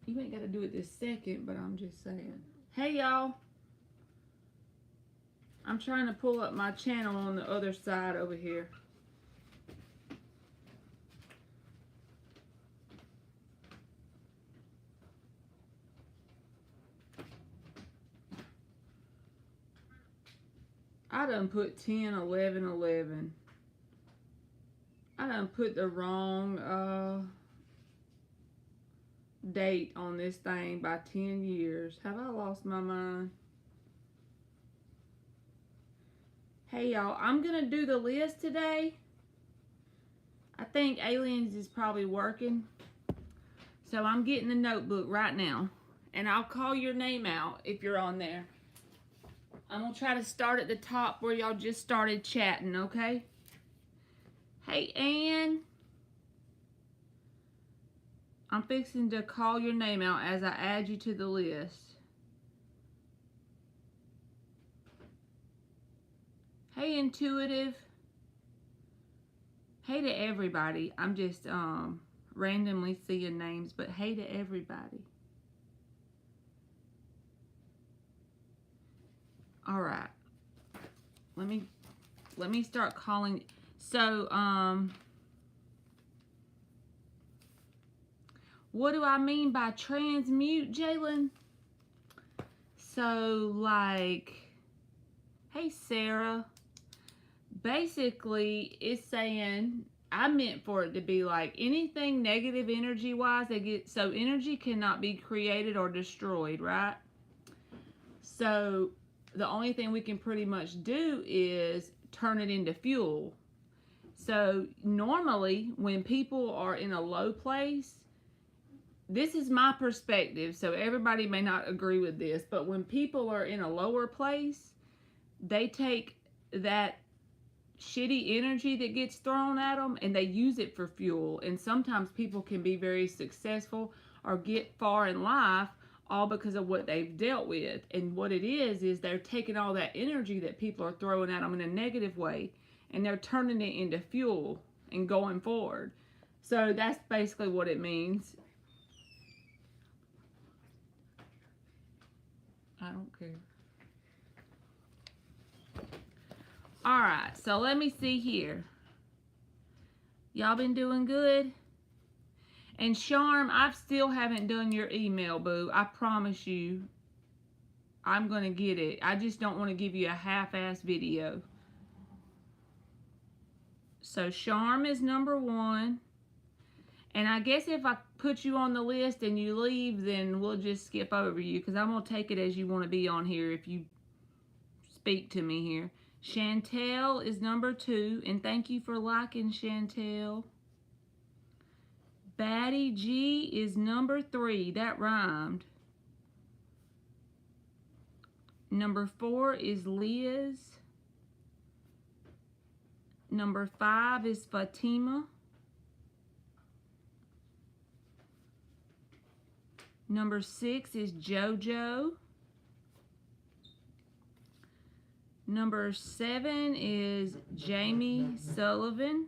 You ain't got to do it this second, but I'm just saying. Hey, y'all. I'm trying to pull up my channel on the other side over here. I done put 10, 11, 11. I done put the wrong date on this thing by 10 years. Have I lost my mind? Hey, y'all. I'm going to do the list today. I think Aliens is probably working. So I'm getting the notebook right now. And I'll call your name out if you're on there. I'm going to try to start at the top where y'all just started chatting, okay? Hey, Ann. I'm fixing to call your name out as I add you to the list. Hey, Intuitive. Hey to everybody. I'm just randomly seeing names, but hey to everybody. All right. Let me start calling. So, what do I mean by transmute, Jalen? So, like, hey, Sarah. Basically, it's saying, I meant for it to be like anything negative energy wise, so energy cannot be created or destroyed, right? So, the only thing we can pretty much do is turn it into fuel. So normally when people are in a low place, this is my perspective, so everybody may not agree with this, but when people are in a lower place, they take that shitty energy that gets thrown at them and they use it for fuel. And sometimes people can be very successful or get far in life all because of what they've dealt with. And what it is they're taking all that energy that people are throwing at them in a negative way and they're turning it into fuel and going forward. So that's basically what it means. I don't care. All right, so let me see here. Y'all been doing good? And Charm, I still haven't done your email, boo. I promise you, I'm going to get it. I just don't want to give you a half-ass video. So Charm is number 1. And I guess if I put you on the list and you leave, then we'll just skip over you, because I'm going to take it as you want to be on here if you speak to me here. Chantel is number 2. And thank you for liking, Chantel. Batty G is number 3. That rhymed. Number 4 is Liz. Number 5 is Fatima. Number 6 is JoJo. Number 7 is Jamie Sullivan.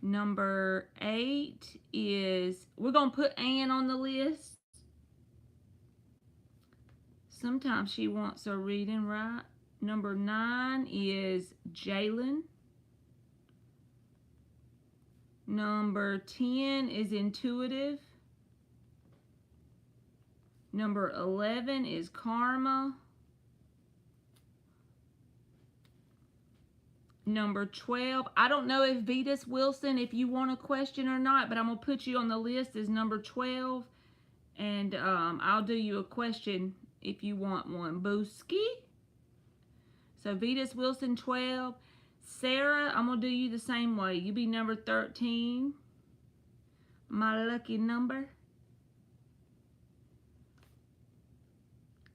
Number 8 is, we're going to put Ann on the list. Sometimes she wants a reading, right? Number 9 is Jalen. Number 10 is Intuitive. Number 11 is Karma. Number 12, I don't know if Vetus Wilson, if you want a question or not, but I'm going to put you on the list as number 12. And I'll do you a question if you want one. Booski. So Vetus Wilson, 12. Sarah, I'm going to do you the same way. You be number 13. My lucky number.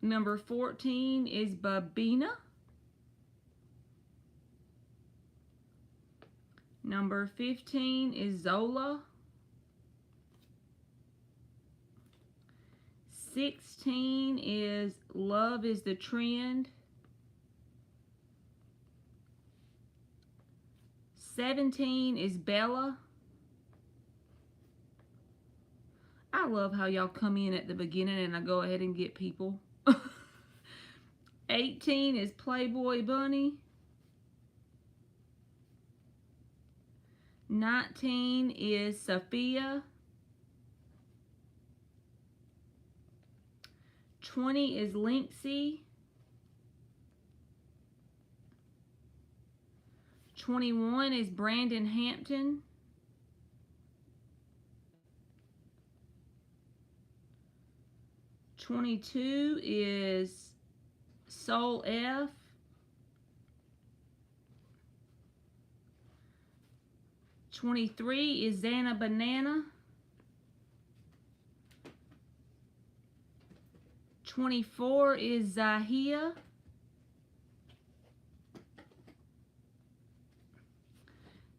Number 14 is Babina. Number 15 is Zola. 16 is Love is the Trend. 17 is Bella. love how y'all come in at the beginning and I go ahead and get people. 18 is Playboy Bunny. 19 is Sophia. 20 is Linksy. 21 is Brandon Hampton. 22 is Soul F. 23 is Xana Banana. 24 is Zahia.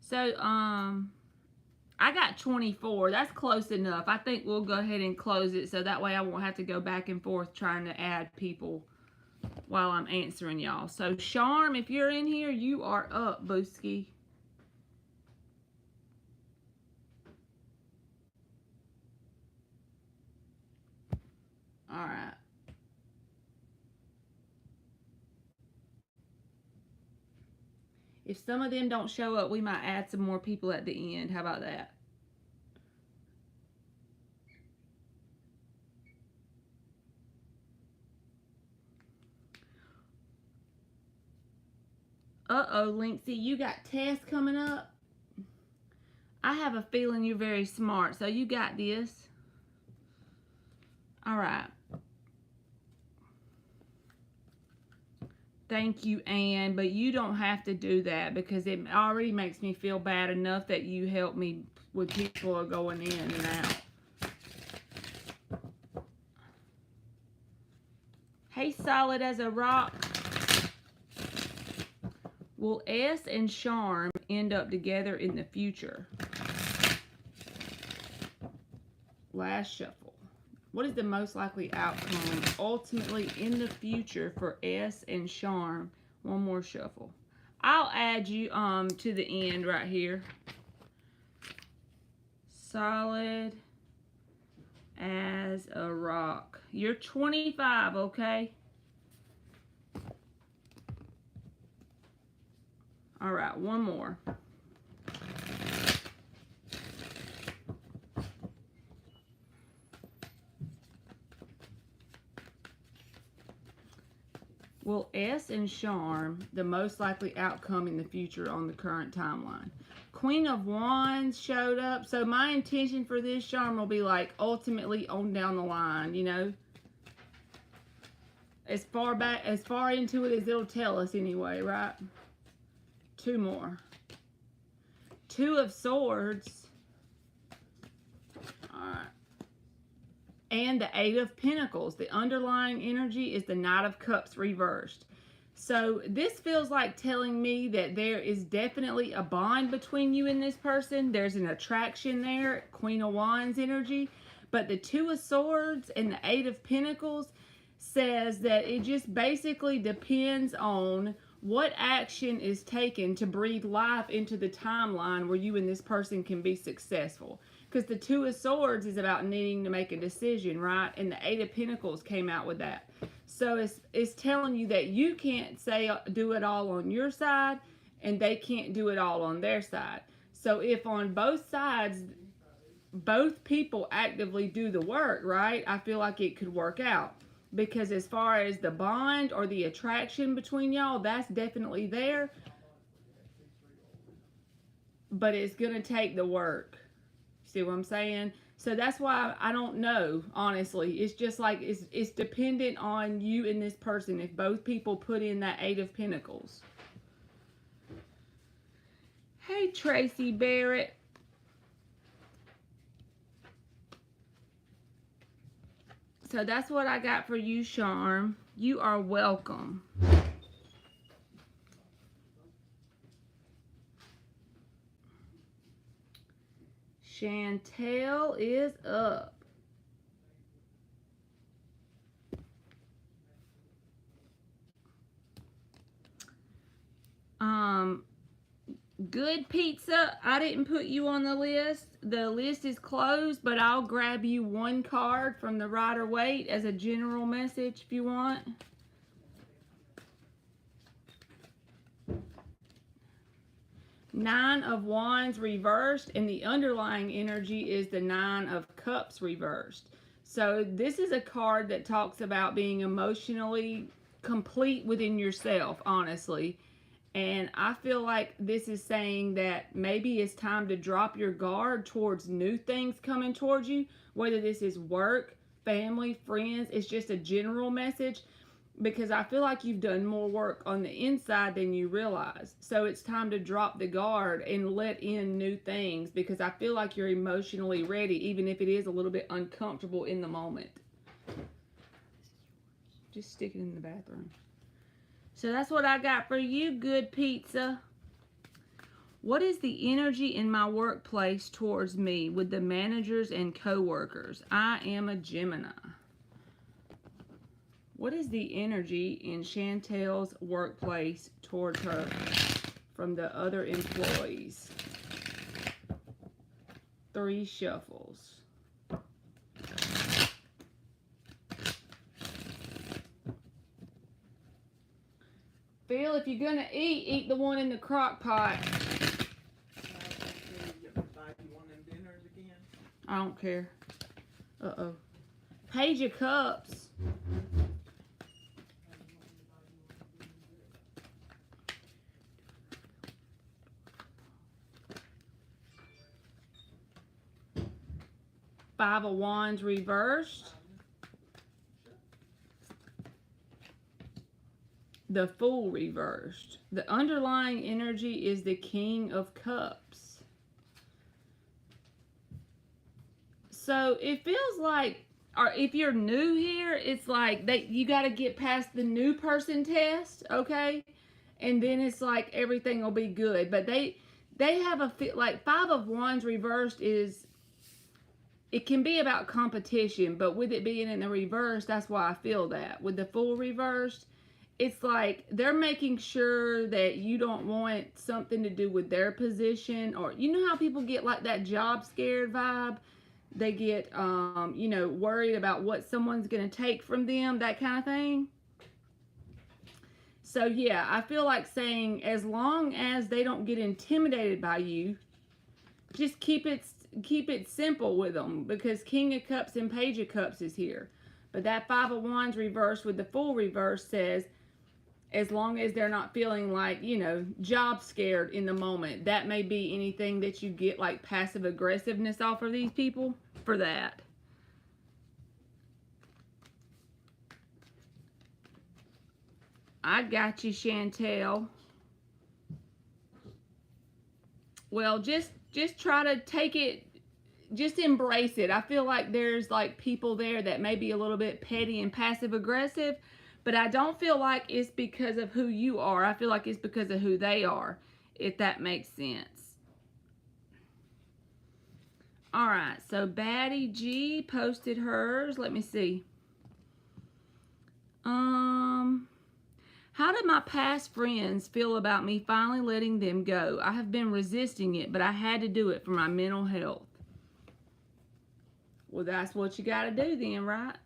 So, I got 24. That's close enough. I think we'll go ahead and close it so that way I won't have to go back and forth trying to add people while I'm answering y'all. So, Charm, if you're in here, you are up, Booski. All right. If some of them don't show up, we might add some more people at the end. How about that? Uh-oh, Linksy, you got tests coming up? I have a feeling you're very smart, so you got this. All right. Thank you, Anne, but you don't have to do that because it already makes me feel bad enough that you help me with people are going in and out. Hey, Solid as a Rock. Will S and Charm end up together in the future? Last shuffle. What is the most likely outcome ultimately in the future for S and Charm? One more shuffle. I'll add you to the end right here. Solid as a rock. You're 25, okay? All right, one more. Will S and Charm the most likely outcome in the future on the current timeline? Queen of Wands showed up. So my intention for this, Charm, will be like ultimately on down the line, you know. As far into it as it'll tell us anyway, right? Two more. Two of Swords. Alright. And the Eight of Pentacles. The underlying energy is the Knight of Cups reversed. So this feels like telling me that there is definitely a bond between you and this person. There's an attraction there, Queen of Wands energy. But the Two of Swords and the Eight of Pentacles says that it just basically depends on what action is taken to breathe life into the timeline where you and this person can be successful. Because the Two of Swords is about needing to make a decision, right? And the Eight of Pentacles came out with that. So it's telling you that you can't do it all on your side, and they can't do it all on their side. So if on both sides, both people actively do the work, right? I feel like it could work out. Because as far as the bond or the attraction between y'all, that's definitely there. But it's going to take the work. See what I'm saying? So that's why I don't know, honestly. It's just like it's dependent on you and this person if both people put in that Eight of Pentacles. Hey, Tracy Barrett. So that's what I got for you, Charm. You are welcome. Chantel is up. Good Pizza, I didn't put you on the list. The list is closed, but I'll grab you one card from the Rider-Waite as a general message if you want. Nine of Wands reversed, and the underlying energy is the Nine of Cups reversed. So this is a card that talks about being emotionally complete within yourself, honestly. And I feel like this is saying that maybe it's time to drop your guard towards new things coming towards you, whether this is work, family, friends. It's just a general message, because I feel like you've done more work on the inside than you realize. So it's time to drop the guard and let in new things, because I feel like you're emotionally ready, even if it is a little bit uncomfortable in the moment. Just stick it in the bathroom. So that's what I got for you, Good Pizza. What is the energy in my workplace towards me with the managers and co-workers? I am a Gemini. What is the energy in Chantel's workplace towards her from the other employees? 3 shuffles. Phil, if you're gonna eat the one in the crock pot. I don't care. Uh-oh. Page of Cups. Five of Wands reversed. The Fool reversed. The underlying energy is the King of Cups. So it feels like, or if you're new here, it's like you got to get past the new person test, okay? And then it's like everything will be good. But they have a feel like Five of Wands reversed is, it can be about competition, but with it being in the reverse, that's why I feel that. With the Fool reversed, it's like they're making sure that you don't want something to do with their position, or you know how people get like that job scared vibe? They get, you know, worried about what someone's going to take from them, that kind of thing. So yeah, I feel like saying as long as they don't get intimidated by you, just keep it simple with them, because King of Cups and Page of Cups is here. But that Five of Wands reversed with the Fool reverse says, as long as they're not feeling like, you know, job scared in the moment. That may be anything that you get like passive aggressiveness off of these people for that. I got you, Chantel. Well, just try to take it, just embrace it. I feel like there's like people there that may be a little bit petty and passive aggressive, but I don't feel like it's because of who you are. I feel like it's because of who they are, if that makes sense. All right, so Baddie G posted hers. Let me see. How did my past friends feel about me finally letting them go? I have been resisting it, but I had to do it for my mental health. Well, that's what you got to do then, right?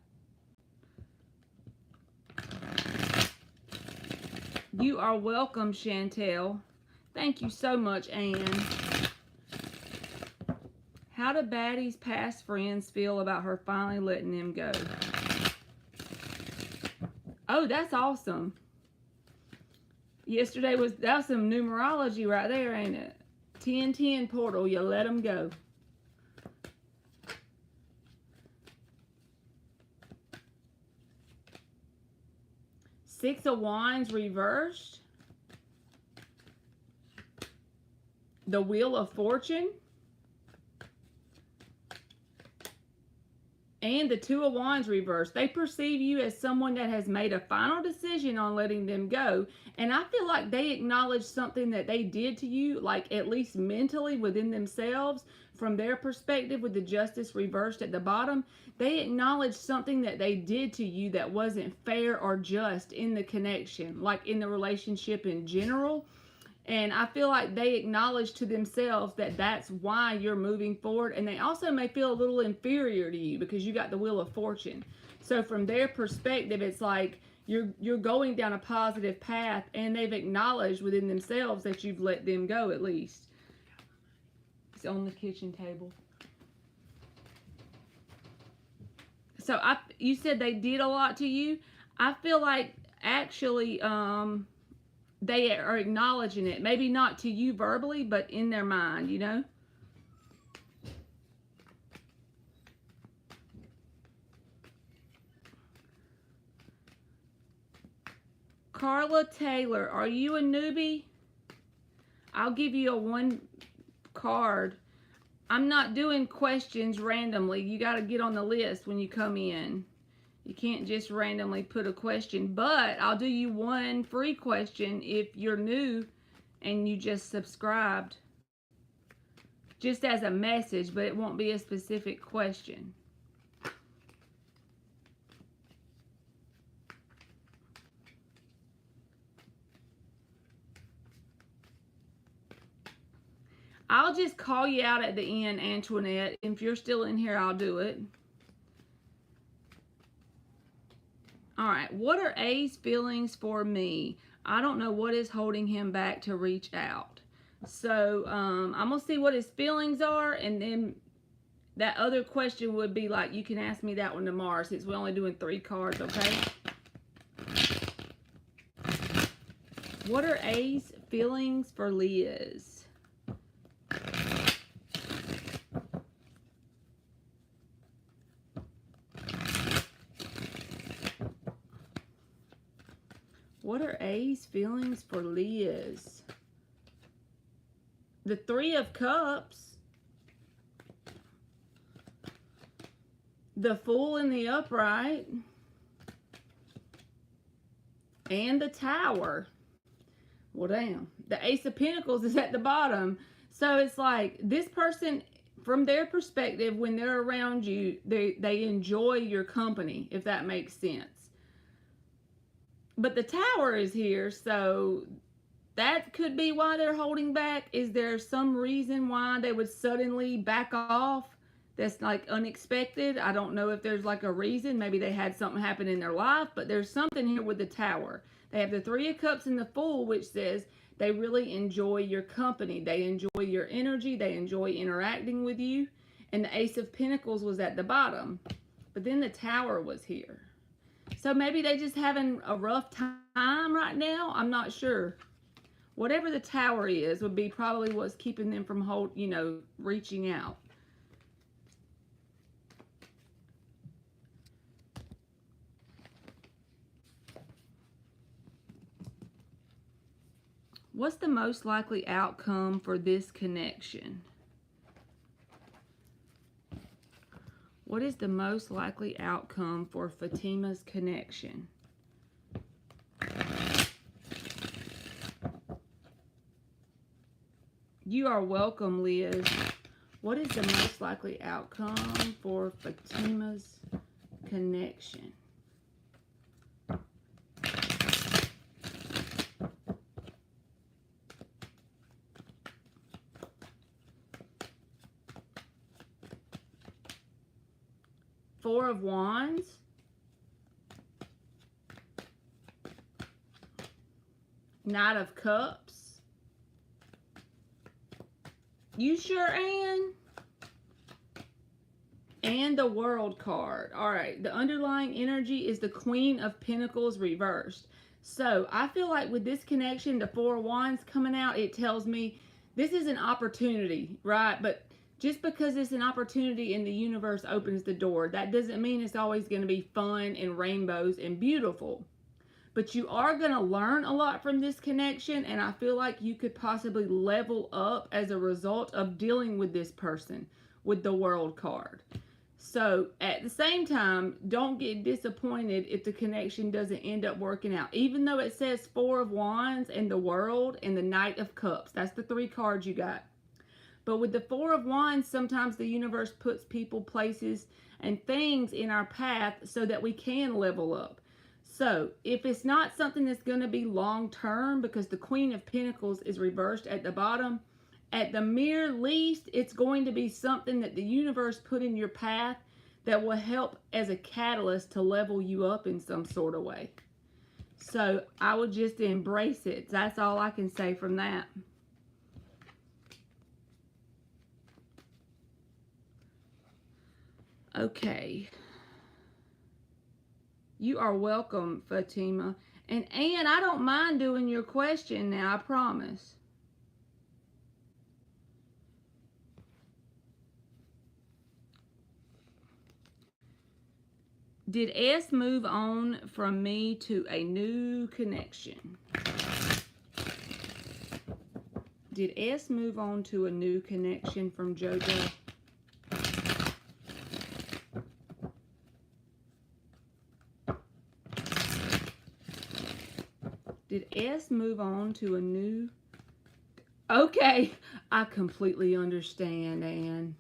You are welcome, Chantel. Thank you so much, Anne. How do Baddie's past friends feel about her finally letting them go? Oh, that's awesome. That was some numerology right there, ain't it? 10-10 portal, you let them go. Six of Wands reversed. The Wheel of Fortune. And the Two of Wands reversed. They perceive you as someone that has made a final decision on letting them go. And I feel like they acknowledge something that they did to you, like at least mentally within themselves, from their perspective with the Justice reversed at the bottom. They acknowledge something that they did to you that wasn't fair or just in the connection, like in the relationship in general. And I feel like they acknowledge to themselves that that's why you're moving forward. And they also may feel a little inferior to you because you got the Wheel of Fortune. So from their perspective, it's like you're going down a positive path, and they've acknowledged within themselves that you've let them go at least. It's on the kitchen table. So you said they did a lot to you. I feel like actually they are acknowledging it. Maybe not to you verbally, but in their mind, you know? Carla Taylor, are you a newbie? I'll give you a 1 card. I'm not doing questions randomly. You got to get on the list when you come in. You can't just randomly put a question, but I'll do you 1 free question if you're new and you just subscribed. Just as a message, but it won't be a specific question. I'll just call you out at the end, Antoinette. If you're still in here, I'll do it. All right, what are A's feelings for me? I don't know what is holding him back to reach out. So I'm going to see what his feelings are, and then that other question would be like, you can ask me that one tomorrow since we're only doing 3 cards, okay? What are A's feelings for Liz? What are A's feelings for Liz? The 3 of Cups. The Fool in the upright. And the Tower. Well, damn. The Ace of Pentacles is at the bottom. So it's like this person, from their perspective, when they're around you, they enjoy your company, if that makes sense. But the Tower is here, so that could be why they're holding back. Is there some reason why they would suddenly back off that's like unexpected? I don't know if there's like a reason. Maybe they had something happen in their life, but there's something here with the Tower. They have the 3 of Cups and the Fool, which says they really enjoy your company. They enjoy your energy. They enjoy interacting with you. And the Ace of Pentacles was at the bottom. But then the Tower was here. So maybe they just having a rough time right now. I'm not sure. Whatever the Tower is would be probably what's keeping them from reaching out. What's the most likely outcome for this connection? What is the most likely outcome for Fatima's connection? You are welcome, Liz. What is the most likely outcome for Fatima's connection? Four of Wands. Knight of Cups. You sure, Anne? And the World card. All right, the underlying energy is the Queen of Pentacles reversed. So I feel like with this connection, the Four of Wands coming out, it tells me this is an opportunity, right? But just because it's an opportunity and the universe opens the door, that doesn't mean it's always going to be fun and rainbows and beautiful. But you are going to learn a lot from this connection, and I feel like you could possibly level up as a result of dealing with this person with the World card. So at the same time, don't get disappointed if the connection doesn't end up working out. Even though it says Four of Wands and the World and the Knight of Cups. That's the 3 cards you got. But with the Four of Wands, sometimes the universe puts people, places, and things in our path so that we can level up. So, if it's not something that's going to be long term, because the Queen of Pentacles is reversed at the bottom, at the mere least, it's going to be something that the universe put in your path that will help as a catalyst to level you up in some sort of way. So, I would just embrace it. That's all I can say from that. Okay. You are welcome, Fatima. And Ann, I don't mind doing your question now, I promise. Did S move on from me to a new connection? Did S move on to a new connection from JoJo? Did S move on to a new... Okay, I completely understand, Ann.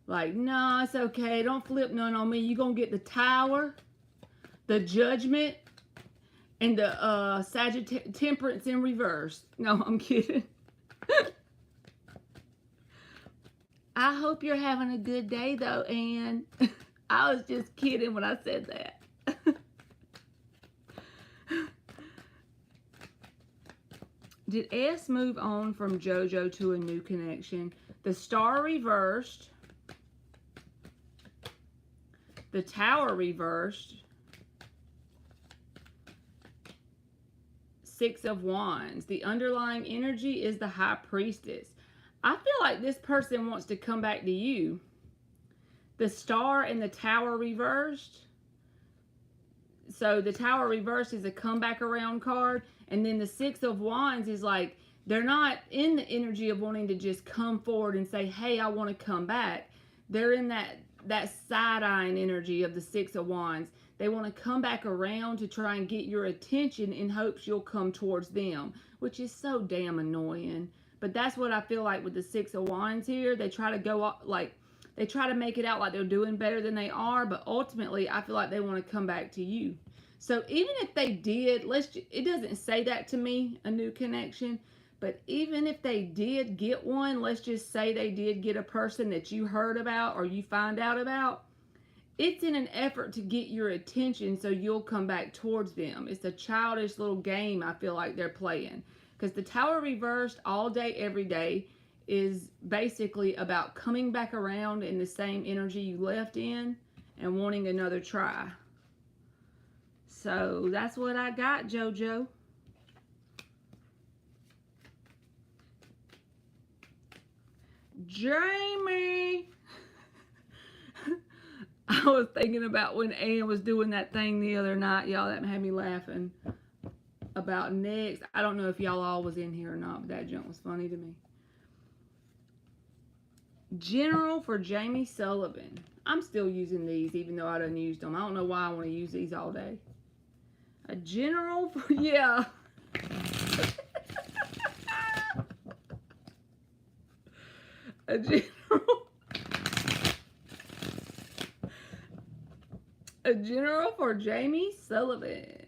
Like, no, it's okay. Don't flip none on me. You're going to get the Tower, the Judgment, and the Temperance in reverse. No, I'm kidding. I hope you're having a good day, though, Ann. I was just kidding when I said that. Did S move on from JoJo to a new connection? The Star reversed. The Tower reversed. Six of Wands. The underlying energy is the High Priestess. I feel like this person wants to come back to you. The Star and the Tower reversed. So the Tower reversed is a comeback around card. And then the Six of Wands is like, they're not in the energy of wanting to just come forward and say, hey, I want to come back. They're in that side-eyeing energy of the Six of Wands. They want to come back around to try and get your attention in hopes you'll come towards them, which is so damn annoying. But that's what I feel like with the Six of Wands here. They try to go like, they try to make it out like they're doing better than they are, but ultimately I feel like they want to come back to you. So even if they did, it doesn't say that to me, a new connection, but even if they did get one, let's just say they did get a person that you heard about or you find out about, it's in an effort to get your attention so you'll come back towards them. It's a childish little game I feel like they're playing. Because the Tower reversed all day, every day is basically about coming back around in the same energy you left in and wanting another try. So that's what I got, JoJo. Jamie! I was thinking about when Ann was doing that thing the other night, y'all, that had me laughing about next. I don't know if y'all all was in here or not, but that junk was funny to me. General for Jamie Sullivan. I'm still using these even though I done used them. I don't know why I want to use these all day. A general for, yeah. A general. A general for Jamie Sullivan.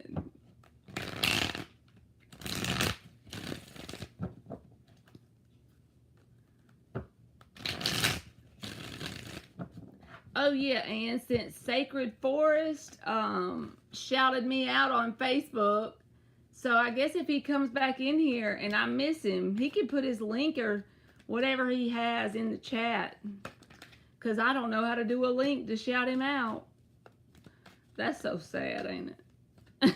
Oh yeah, and since Sacred Forest shouted me out on Facebook, so I guess if he comes back in here and I miss him, he can put his link or whatever he has in the chat, because I don't know how to do a link to shout him out. That's so sad, ain't it?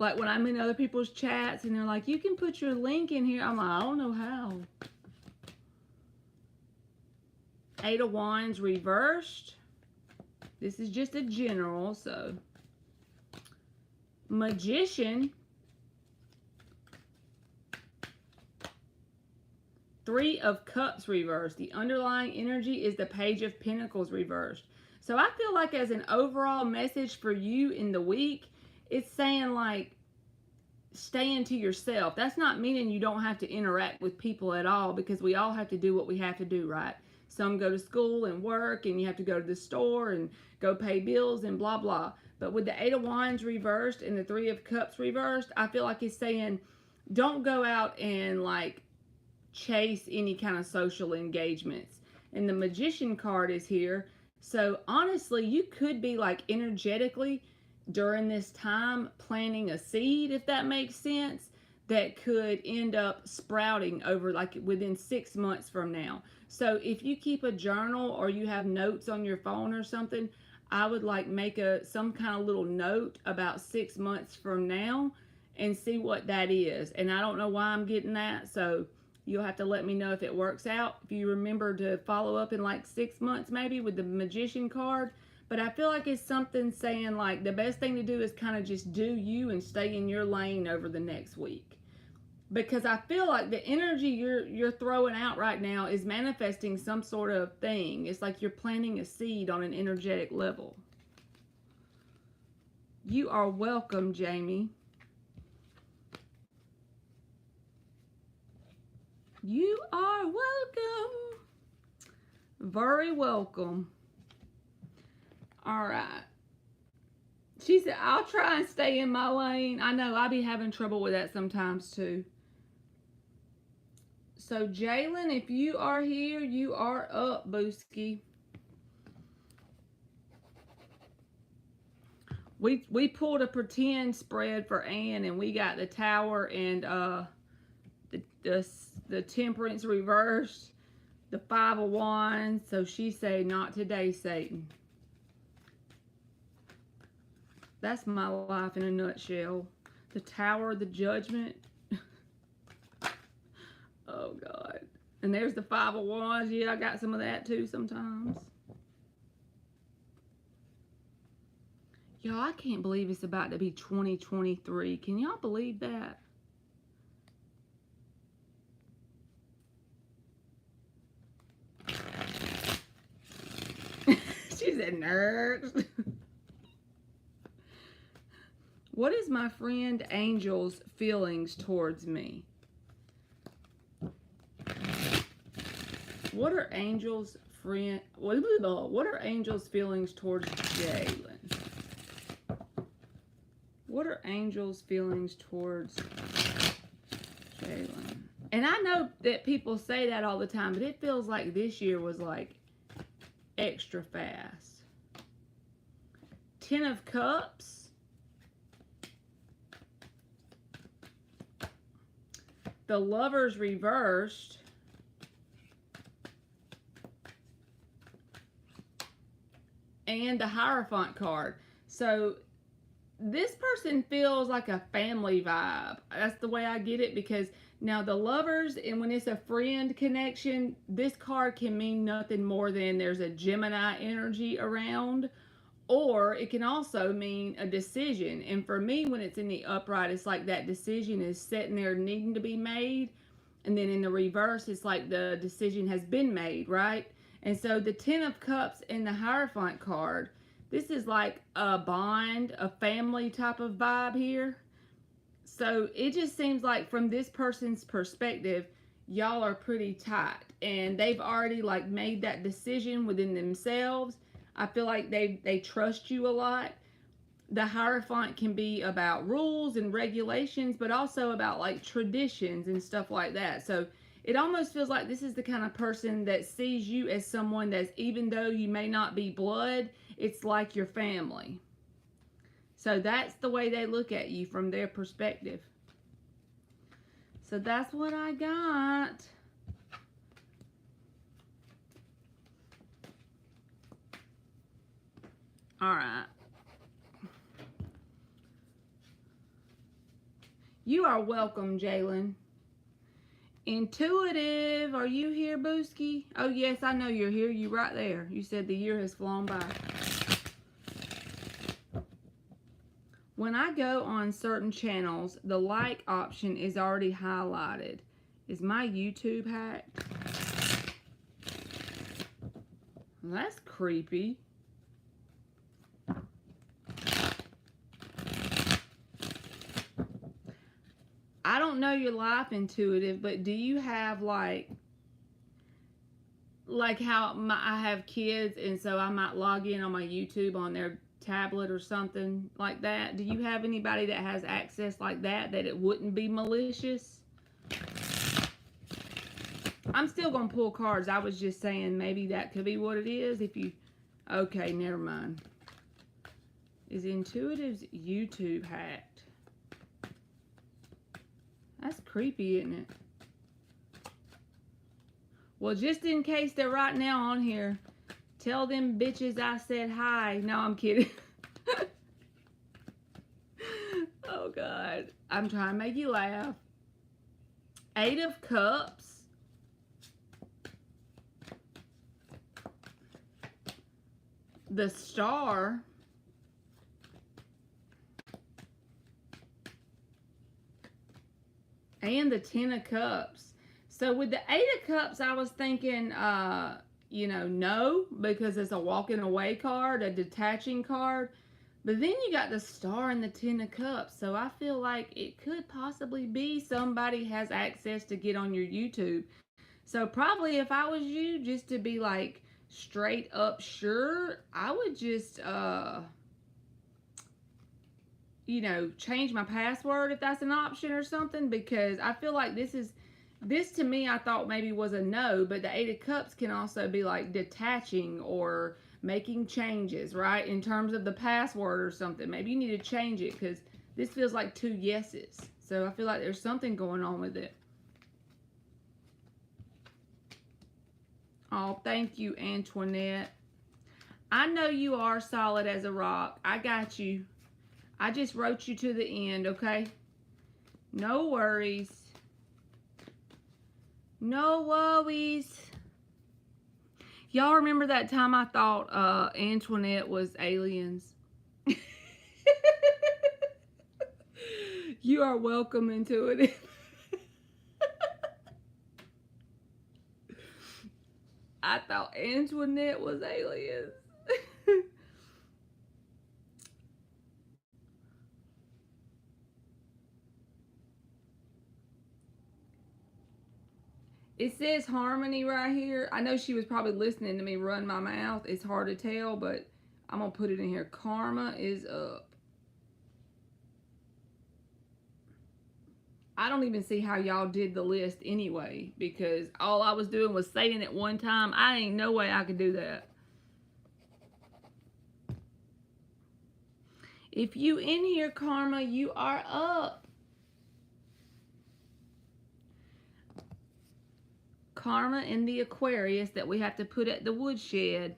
Like when I'm in other people's chats and they're like, you can put your link in here. I'm like, I don't know how. Eight of Wands reversed. This is just a general, so. Magician. Three of Cups reversed. The underlying energy is the Page of Pentacles reversed. So I feel like as an overall message for you in the week, it's saying like, staying to yourself. That's not meaning you don't have to interact with people at all, because we all have to do what we have to do, right? some go to school and work, and you have to go to the store and go pay bills and blah, blah. But with the Eight of Wands reversed and the Three of Cups reversed, I feel like it's saying, don't go out and like chase any kind of social engagements. And the Magician card is here. So honestly, you could be like energetically during this time planting a seed, if that makes sense, that could end up sprouting over like within 6 months from now. So if you keep a journal or you have notes on your phone or something, I would like make some kind of little note about 6 months from now and see what that is. And I don't know why I'm getting that, so you'll have to let me know if it works out. If you remember to follow up in like 6 months maybe with the Magician card. But I feel like it's something saying like the best thing to do is kind of just do you and stay in your lane over the next week. Because I feel like the energy you're throwing out right now is manifesting some sort of thing. It's like you're planting a seed on an energetic level. You are welcome, Jamie. You are welcome. Very welcome. All right. She said, I'll try and stay in my lane. I know, I be having trouble with that sometimes too. So, Jalen, if you are here, you are up, Booski. We pulled a pretend spread for Ann, and we got the Tower and the Temperance reversed, the Five of Wands. So she said, not today, Satan. That's my life in a nutshell. The Tower, the Judgment. Oh, God. And there's the Five of Wands. Yeah, I got some of that too sometimes. Y'all, I can't believe it's about to be 2023. Can y'all believe that? She said, nerds. What is my friend Angel's feelings towards me? What are Angel's what are Angel's feelings towards Jalen? What are Angel's feelings towards Jalen? And I know that people say that all the time, but it feels like this year was like extra fast. Ten of Cups. The Lovers reversed. And the Hierophant card. So this person feels like a family vibe. That's the way I get it, because now the Lovers, and when it's a friend connection, this card can mean nothing more than there's a Gemini energy around, or it can also mean a decision. And for me, when it's in the upright, it's like that decision is sitting there needing to be made. And then in the reverse, it's like the decision has been made, right? And so the Ten of Cups and the Hierophant card, this is like a bond, a family type of vibe here. So it just seems like from this person's perspective, y'all are pretty tight. And they've already like made that decision within themselves. I feel like they trust you a lot. The Hierophant can be about rules and regulations, but also about like traditions and stuff like that. So it almost feels like this is the kind of person that sees you as someone that's, even though you may not be blood, it's like your family. So that's the way they look at you from their perspective. So that's what I got. All right. You are welcome, Jalen. Intuitive, are you here, Booski? Oh, yes, I know you're here. You right there. You said the year has flown by. When I go on certain channels, the like option is already highlighted. Is my YouTube hacked? Well, that's creepy. I don't know your life, Intuitive, but do you have like like how I have kids, and so I might log in on my YouTube on their tablet or something like that. Do you have anybody that has access like that it wouldn't be malicious? I'm still gonna pull cards. I was just saying maybe that could be what it is. If you, okay, never mind. Is Intuitive's YouTube hacked? That's creepy, isn't it? Well, just in case they're right now on here, tell them bitches I said hi. No, I'm kidding. Oh, God. I'm trying to make you laugh. 8 of Cups. The Star. And the 10 of Cups. So with the 8 of Cups, I was thinking, you know, no, because it's a walking away card, a detaching card. But then you got the Star and the 10 of Cups. So I feel like it could possibly be somebody has access to get on your YouTube. So probably if I was you, just to be like straight up sure, I would just, you know, change my password if that's an option or something, because I feel like this to me I thought maybe was a no, but the 8 of Cups can also be like detaching or making changes, right? In terms of the password or something. Maybe you need to change it, because this feels like 2 yeses. So I feel like there's something going on with it. Oh, thank you, Antoinette. I know you are solid as a rock. I got you. I just wrote you to the end, okay? No worries. No worries. Y'all remember that time I thought Antoinette was aliens? You are welcome into it. I thought Antoinette was aliens. It says Harmony right here. I know she was probably listening to me run my mouth. It's hard to tell, but I'm going to put it in here. Karma is up. I don't even see how y'all did the list anyway, because all I was doing was saying it one time. I ain't no way I could do that. If you in here, Karma, you are up. Karma in the Aquarius that we have to put at the woodshed.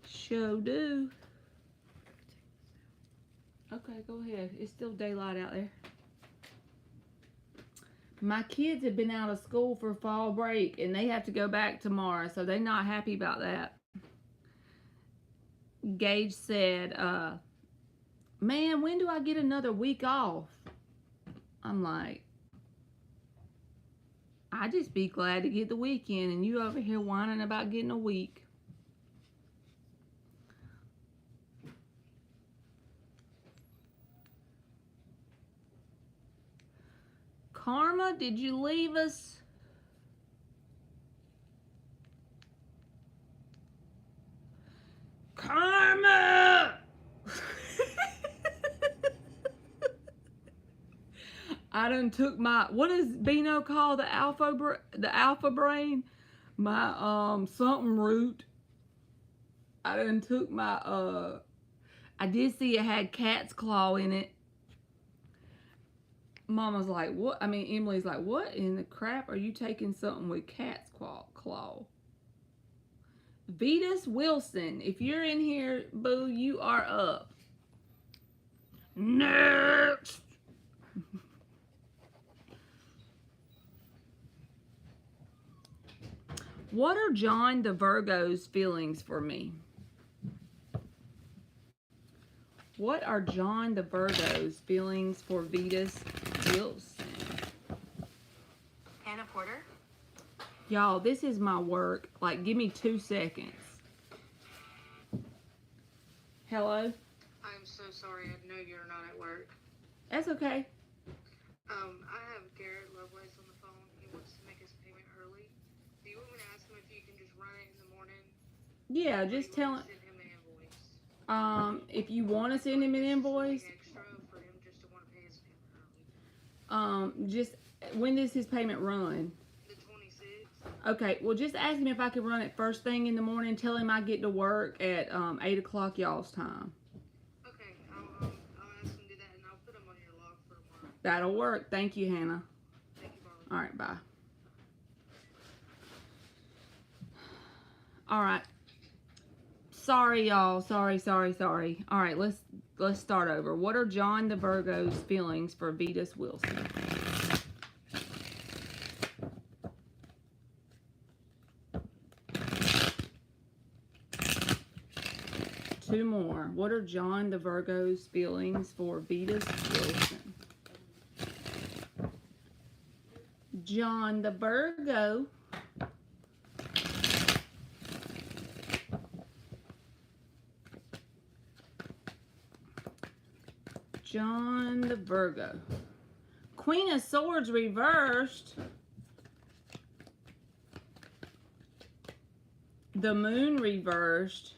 Sure do. Okay, go ahead. It's still daylight out there. My kids have been out of school for fall break, and they have to go back tomorrow, so they're not happy about that. Gage said, man, when do I get another week off? I'm like, I just be glad to get the weekend, and you over here whining about getting a week. Karma, did you leave us? Karma! I done took my, what does Bino call the alpha brain? My something root. I done took my I did see it had cat's claw in it. Mama's like, what? I mean, Emily's like, what in the crap are you taking something with cat's claw? Vetus Wilson, if you're in here, boo, you are up. Next. What are John the Virgo's feelings for me? What are John the Virgo's feelings for Vetus Wilson? Anna Porter. Y'all, this is my work. Like, give me 2 seconds. Hello? I'm I'm so sorry. I know you're not at work. That's okay. I have Garrett Lovelace on the phone. He wants to make his payment early. Do you want me to ask him if you can just run it in the morning, Yeah, or do just you want tell me him. to send him the invoice? If you want to send him an This is something invoice, extra for him just to want to pay his payment early. just when does his payment run? The 26th. Okay, well, just ask him if I could run it first thing in the morning. Tell him I get to work at 8 o'clock y'all's time. Okay, I'll ask him to do that, and I'll put him on your log for tomorrow. That'll work. Thank you, Hannah. Thank you, Barley. All right, bye. All right. Sorry, y'all. Sorry. All right, let's start over. What are John the Virgo's feelings for Vetus Wilson? Two more. What are John the Virgo's feelings for Vetus Wilson? John the Virgo. John the Virgo. Queen of Swords reversed. The Moon reversed.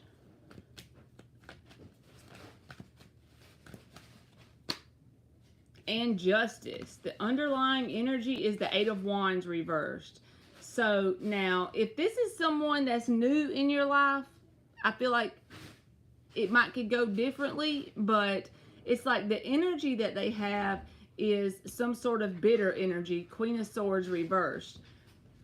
And Justice. The underlying energy is the Eight of Wands reversed. So now, if this is someone that's new in your life, I feel like it might could go differently, but it's like the energy that they have is some sort of bitter energy. Queen of Swords reversed.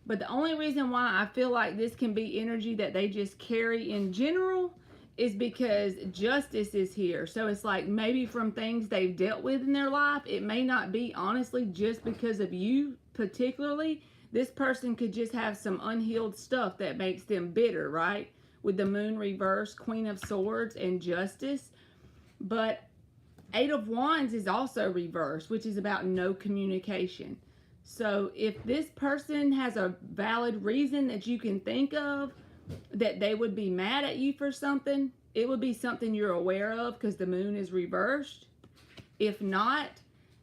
But the only reason why I feel like this can be energy that they just carry in general is because Justice is here. So it's like maybe from things they've dealt with in their life. It may not be honestly just because of you particularly. This person could just have some unhealed stuff that makes them bitter, right? With the Moon reversed, Queen of Swords, and Justice. But Eight of Wands is also reversed, which is about no communication. So if this person has a valid reason that you can think of that they would be mad at you for something, it would be something you're aware of because the Moon is reversed. If not,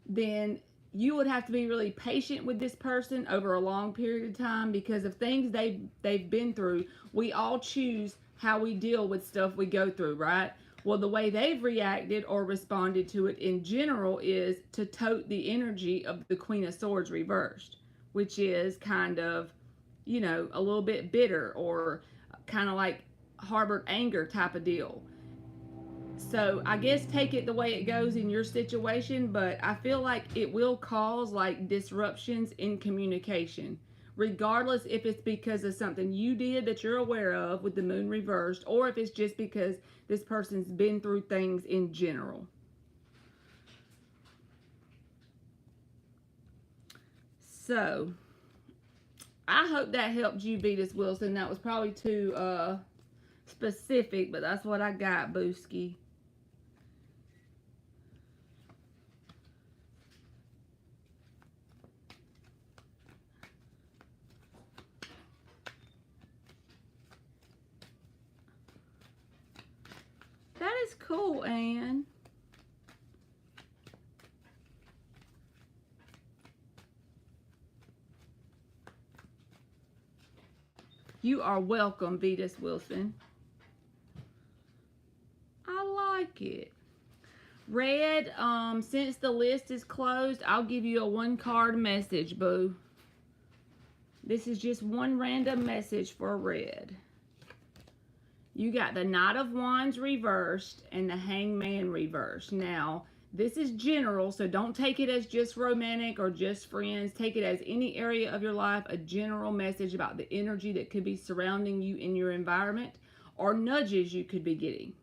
then you would have to be really patient with this person over a long period of time because of things they've been through. We all choose how we deal with stuff we go through, right? Well, the way they've reacted or responded to it in general is to tote the energy of the Queen of Swords reversed, which is kind of, you know, a little bit bitter or kind of like harbored anger type of deal. So I guess take it the way it goes in your situation, but I feel like it will cause like disruptions in communication, regardless if it's because of something you did that you're aware of with the Moon reversed, or if it's just because this person's been through things in general. So I hope that helped you, Vetus Wilson. That was probably too specific, but that's what I got, Booski. That is cool, Anne. You are welcome, Vetus Wilson. I like it. Red, since the list is closed, I'll give you a one card message, boo. This is just one random message for Red. You got the Knight of Wands reversed and the Hangman reversed. Now, this is general, so don't take it as just romantic or just friends. Take it as any area of your life, a general message about the energy that could be surrounding you in your environment or nudges you could be getting.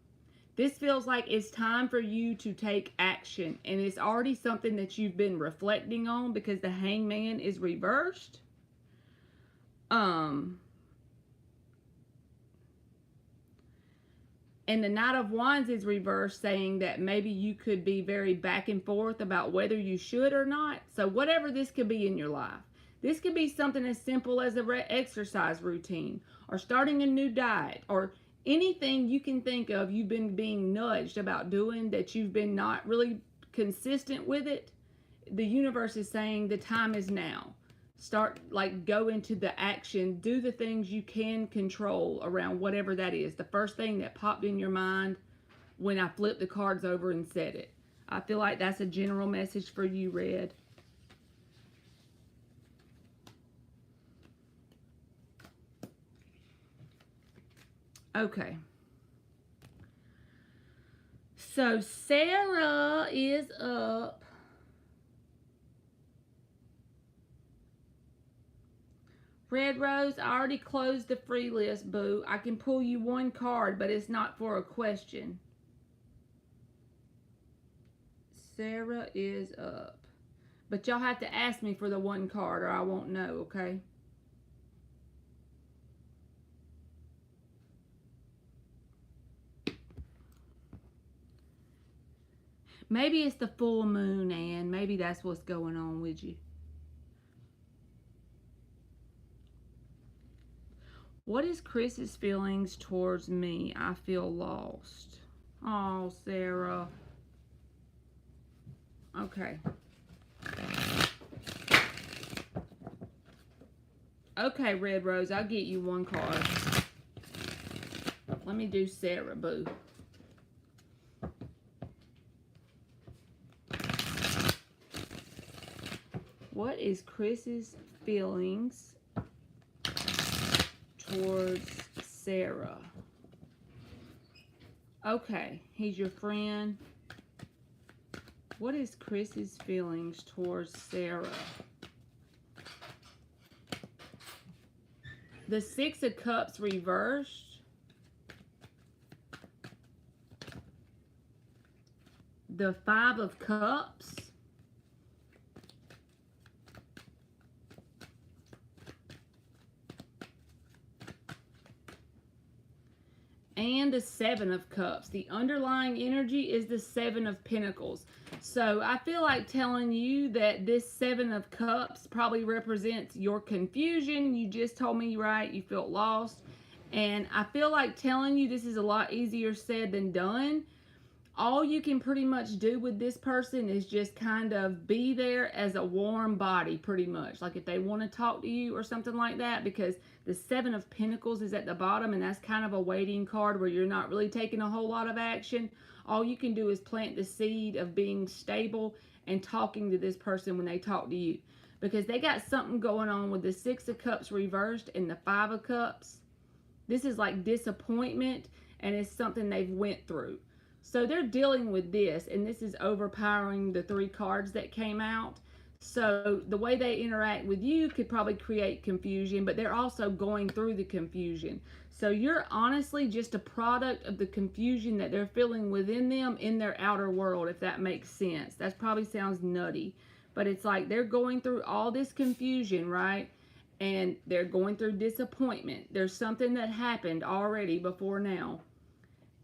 This feels like it's time for you to take action, and it's already something that you've been reflecting on because the Hangman is reversed. And the Knight of Wands is reversed, saying that maybe you could be very back and forth about whether you should or not. So whatever this could be in your life. This could be something as simple as a exercise routine or starting a new diet or anything you can think of you've been being nudged about doing that you've been not really consistent with it, the universe is saying the time is now. Start, like, go into the action, do the things you can control around whatever that is. The first thing that popped in your mind when I flipped the cards over and said it. I feel like that's a general message for you, Red. Okay. So Sarah is up. Red Rose, I already closed the free list, boo. I can pull you one card, but it's not for a question. Sarah is up. But y'all have to ask me for the one card or I won't know, okay? Maybe it's the full moon, Ann. Maybe that's what's going on with you. What is Chris's feelings towards me? I feel lost. Oh, Sarah. Okay. Okay, Red Rose, I'll get you one card. Let me do Sarah, boo. What is Chris's feelings towards Sarah? Okay, he's your friend. What is Chris's feelings towards Sarah? The Six of Cups reversed. The Five of Cups. And the Seven of Cups. The underlying energy is the Seven of Pentacles. So I feel like telling you that this Seven of Cups probably represents your confusion. You just told me, right, you felt lost. And I feel like telling you this is a lot easier said than done. All you can pretty much do with this person is just kind of be there as a warm body, pretty much. Like if they want to talk to you or something like that, because the Seven of Pentacles is at the bottom, and that's kind of a waiting card where you're not really taking a whole lot of action. All you can do is plant the seed of being stable and talking to this person when they talk to you. Because they got something going on with the Six of Cups reversed and the Five of Cups. This is like disappointment, and it's something they've went through. So they're dealing with this, and this is overpowering the three cards that came out. So the way they interact with you could probably create confusion, but they're also going through the confusion. So you're honestly just a product of the confusion that they're feeling within them in their outer world, if that makes sense. That probably sounds nutty, but it's like they're going through all this confusion, right? And they're going through disappointment. There's something that happened already before now.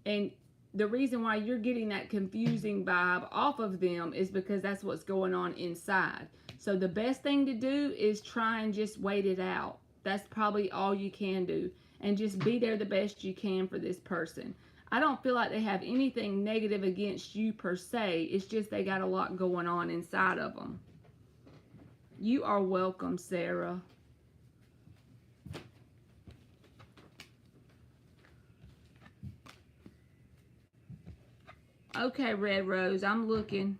And the reason why you're getting that confusing vibe off of them is because that's what's going on inside. So the best thing to do is try and just wait it out. That's probably all you can do. And just be there the best you can for this person. I don't feel like they have anything negative against you per se. It's just they got a lot going on inside of them. You are welcome, Sarah. Okay, Red Rose, I'm looking.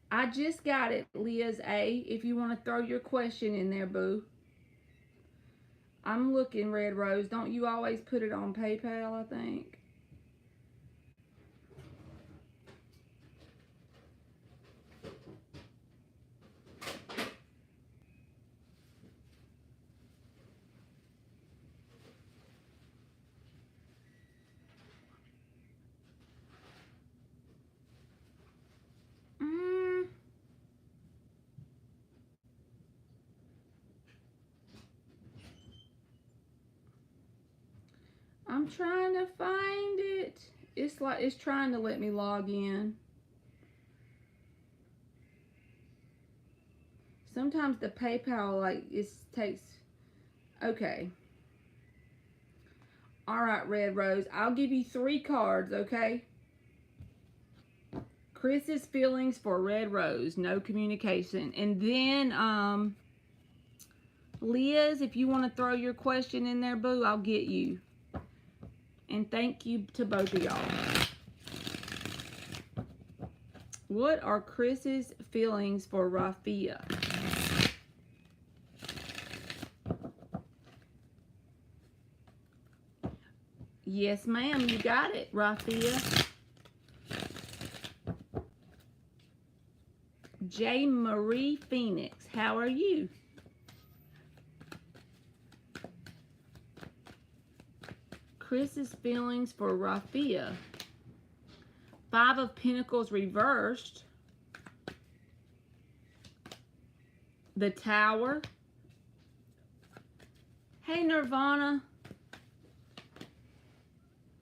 I just got it, Liz A. If you want to throw your question in there, boo. I'm looking, Red Rose. Don't you always put it on PayPal, I think? I'm trying to find it. It's like it's trying to let me log in. Sometimes the PayPal, like, it takes, Okay. All right, Red Rose. I'll give you 3 cards, okay? Chris's feelings for Red Rose, no communication. And then, Liz, if you want to throw your question in there, boo, I'll get you. And thank you to both of y'all. What are Chris's feelings for Rafia? Yes, ma'am, you got it, Rafia. J. Marie Phoenix, how are you? Chris's feelings for Rafia. 5 of Pentacles reversed. The Tower. Hey, Nirvana.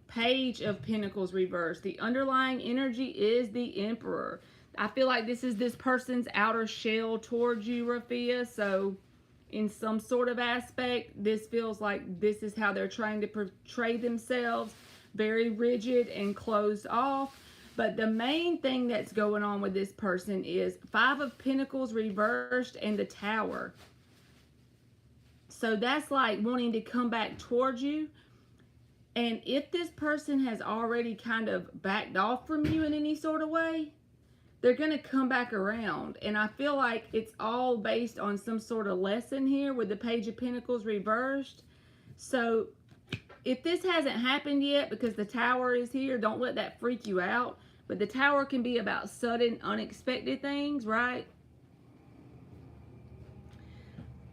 Page of Pentacles reversed. The underlying energy is the Emperor. I feel like this is this person's outer shell towards you, Rafia. So in some sort of aspect, this feels like this is how they're trying to portray themselves. Very rigid and closed off. But the main thing that's going on with this person is 5 of Pentacles reversed and the Tower. So that's like wanting to come back towards you. And if this person has already kind of backed off from you in any sort of way, they're going to come back around. And I feel like it's all based on some sort of lesson here with the Page of Pentacles reversed. So if this hasn't happened yet, because the Tower is here, don't let that freak you out. But the Tower can be about sudden, unexpected things, right?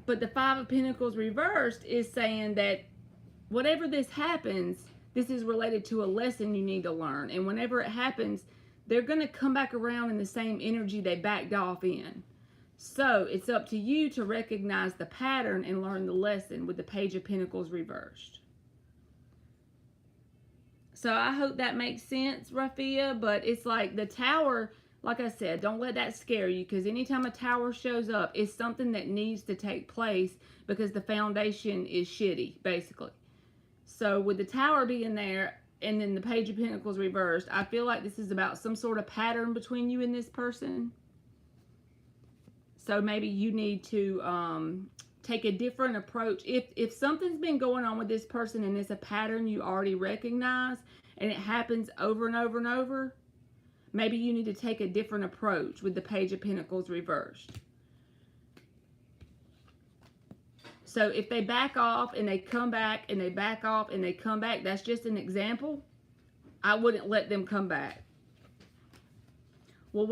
But the 5 of Pentacles reversed is saying that whatever this happens, this is related to a lesson you need to learn. And whenever it happens, they're going to come back around in the same energy they backed off in. So it's up to you to recognize the pattern and learn the lesson with the Page of Pentacles reversed. So I hope that makes sense, Rafia. But it's like the Tower, like I said, don't let that scare you. Because anytime a Tower shows up, it's something that needs to take place because the foundation is shitty, basically. So with the Tower being there and then the Page of Pentacles reversed, I feel like this is about some sort of pattern between you and this person. So maybe you need to take a different approach. If something's been going on with this person and it's a pattern you already recognize and it happens over and over and over, maybe you need to take a different approach with the Page of Pentacles reversed. So if they back off and they come back and they back off and they come back, that's just an example. I wouldn't let them come back. Well,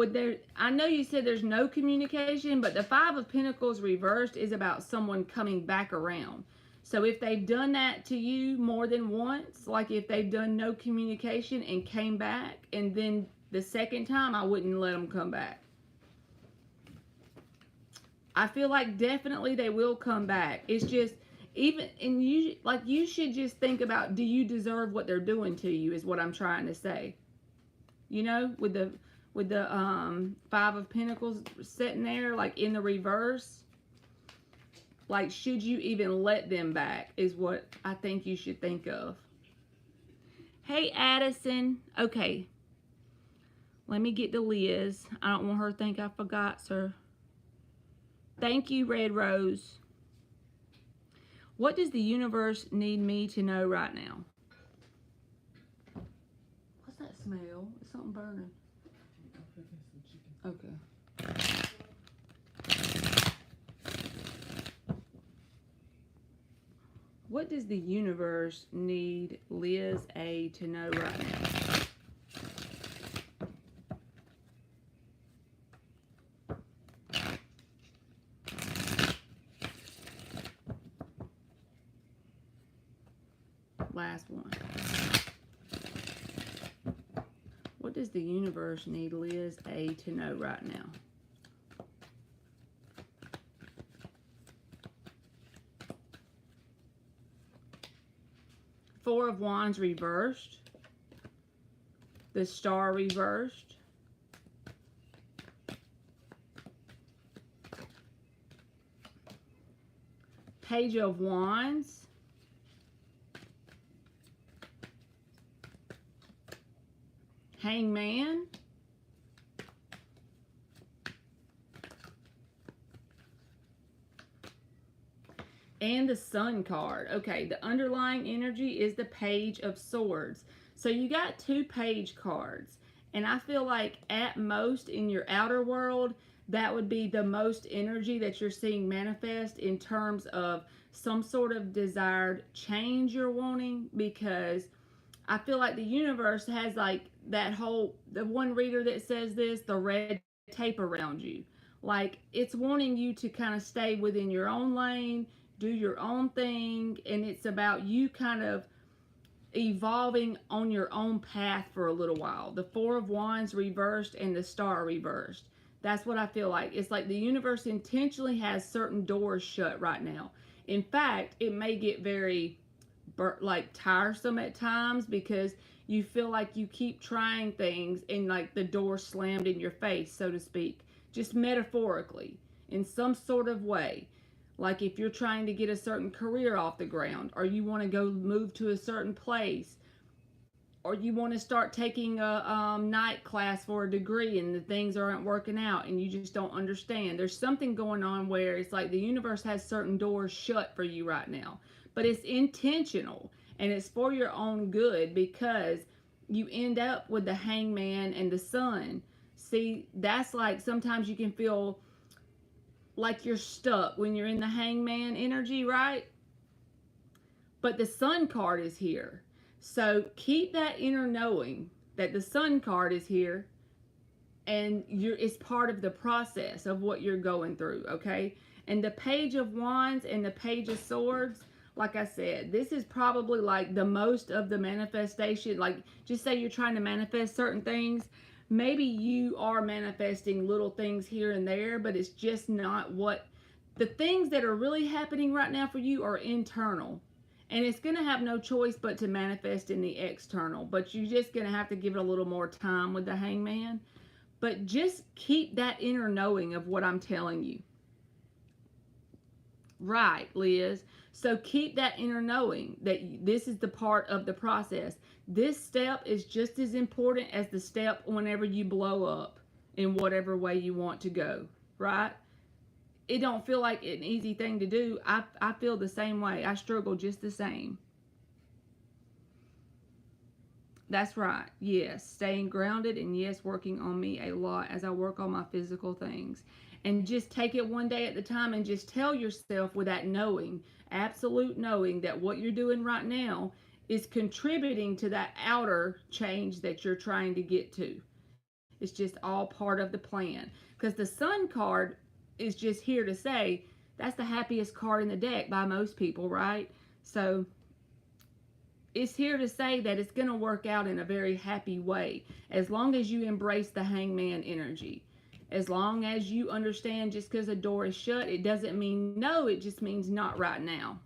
I know you said there's no communication, but the 5 of Pentacles reversed is about someone coming back around. So if they've done that to you more than once, like if they've done no communication and came back, and then the second time, I wouldn't let them come back. I feel like definitely they will come back. It's just, you should just think about, do you deserve what they're doing to you, is what I'm trying to say. You know, with the 5 of Pentacles sitting there, like in the reverse. Like, should you even let them back, is what I think you should think of. Hey, Addison. Okay. Let me get to Liz. I don't want her to think I forgot, sir. Thank you, Red Rose. What does the universe need me to know right now? What's that smell? Is something burning? Okay. What does the universe need Liz A to know right now? Last one. What does the universe need Liz A to know right now? Four of Wands reversed. The Star reversed. Page of Wands, Hangman, and the Sun card. Okay, the underlying energy is the Page of Swords. So you got 2 page cards. And I feel like at most in your outer world, that would be the most energy that you're seeing manifest in terms of some sort of desired change you're wanting, because I feel like the universe has like that whole, the one reader that says this, the red tape around you. Like it's wanting you to kind of stay within your own lane, do your own thing, and it's about you kind of evolving on your own path for a little while. The Four of Wands reversed and the Star reversed. That's what I feel like. It's like the universe intentionally has certain doors shut right now. In fact, it may get very like tiresome at times because you feel like you keep trying things and like the door slammed in your face, so to speak, just metaphorically in some sort of way. Like if you're trying to get a certain career off the ground, or you want to go move to a certain place, or you want to start taking a night class for a degree and the things aren't working out and you just don't understand. There's something going on where it's like the universe has certain doors shut for you right now. But it's intentional and it's for your own good, because you end up with the Hangman and the Sun. See, that's like sometimes you can feel like you're stuck when you're in the Hangman energy, right? But the Sun card is here. So keep that inner knowing that the Sun card is here and it's part of the process of what you're going through, okay? And the Page of Wands and the Page of Swords, like I said, this is probably like the most of the manifestation. Like just say you're trying to manifest certain things. Maybe you are manifesting little things here and there, but it's just not what the things that are really happening right now for you are internal. And it's going to have no choice but to manifest in the external. But you're just going to have to give it a little more time with the Hangman. But just keep that inner knowing of what I'm telling you. Right, Liz. So keep that inner knowing that this is the part of the process. This step is just as important as the step whenever you blow up in whatever way you want to go. Right? It don't feel like an easy thing to do. I feel the same way. I struggle just the same. That's right. Yes. Staying grounded, and yes, working on me a lot as I work on my physical things. And just take it one day at a time and just tell yourself with that knowing, absolute knowing, that what you're doing right now is contributing to that outer change that you're trying to get to. It's just all part of the plan. Because the Sun card is just here to say that's the happiest card in the deck by most people, right? So it's here to say that it's going to work out in a very happy way as long as you embrace the Hangman energy. As long as you understand just because a door is shut, it doesn't mean no, it just means not right now.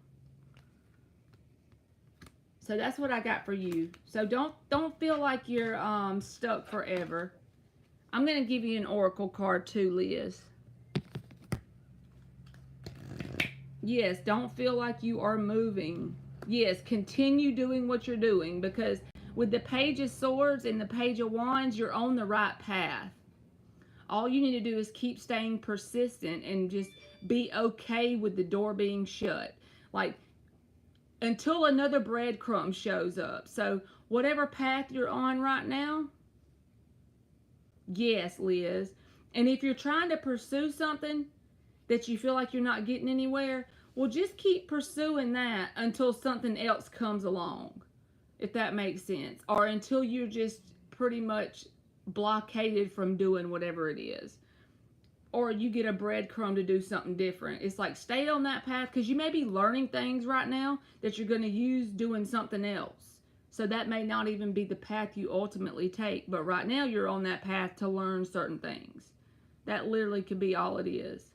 So that's what I got for you. So don't feel like you're stuck forever. I'm going to give you an oracle card too, Liz. Yes, don't feel like you are moving. Yes, continue doing what you're doing, because with the Page of Swords and the Page of Wands, you're on the right path. All you need to do is keep staying persistent and just be okay with the door being shut. Like, until another breadcrumb shows up. So, whatever path you're on right now, yes, Liz. And if you're trying to pursue something that you feel like you're not getting anywhere, well, just keep pursuing that until something else comes along, if that makes sense. Or until you're just pretty much blockaded from doing whatever it is. Or you get a breadcrumb to do something different. It's like, stay on that path, because you may be learning things right now that you're going to use doing something else. So that may not even be the path you ultimately take. But right now you're on that path to learn certain things. That literally could be all it is.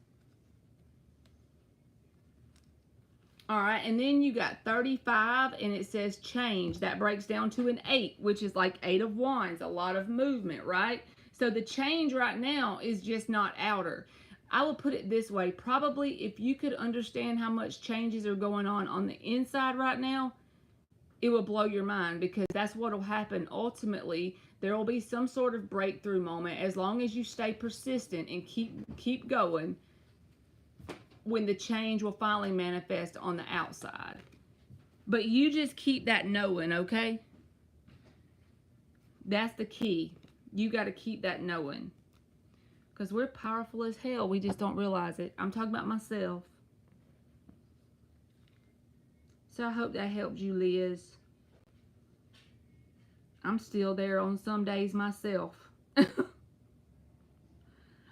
All right, and then you got 35, and it says change. That breaks down to an 8, which is like 8 of Wands, a lot of movement, right? So the change right now is just not outer. I will put it this way. Probably if you could understand how much changes are going on the inside right now, it will blow your mind, because that's what will happen. Ultimately, there will be some sort of breakthrough moment as long as you stay persistent and keep going, when the change will finally manifest on the outside. But you just keep that knowing, okay? That's the key. You got to keep that knowing. Because we're powerful as hell. We just don't realize it. I'm talking about myself. So I hope that helped you, Liz. I'm still there on some days myself.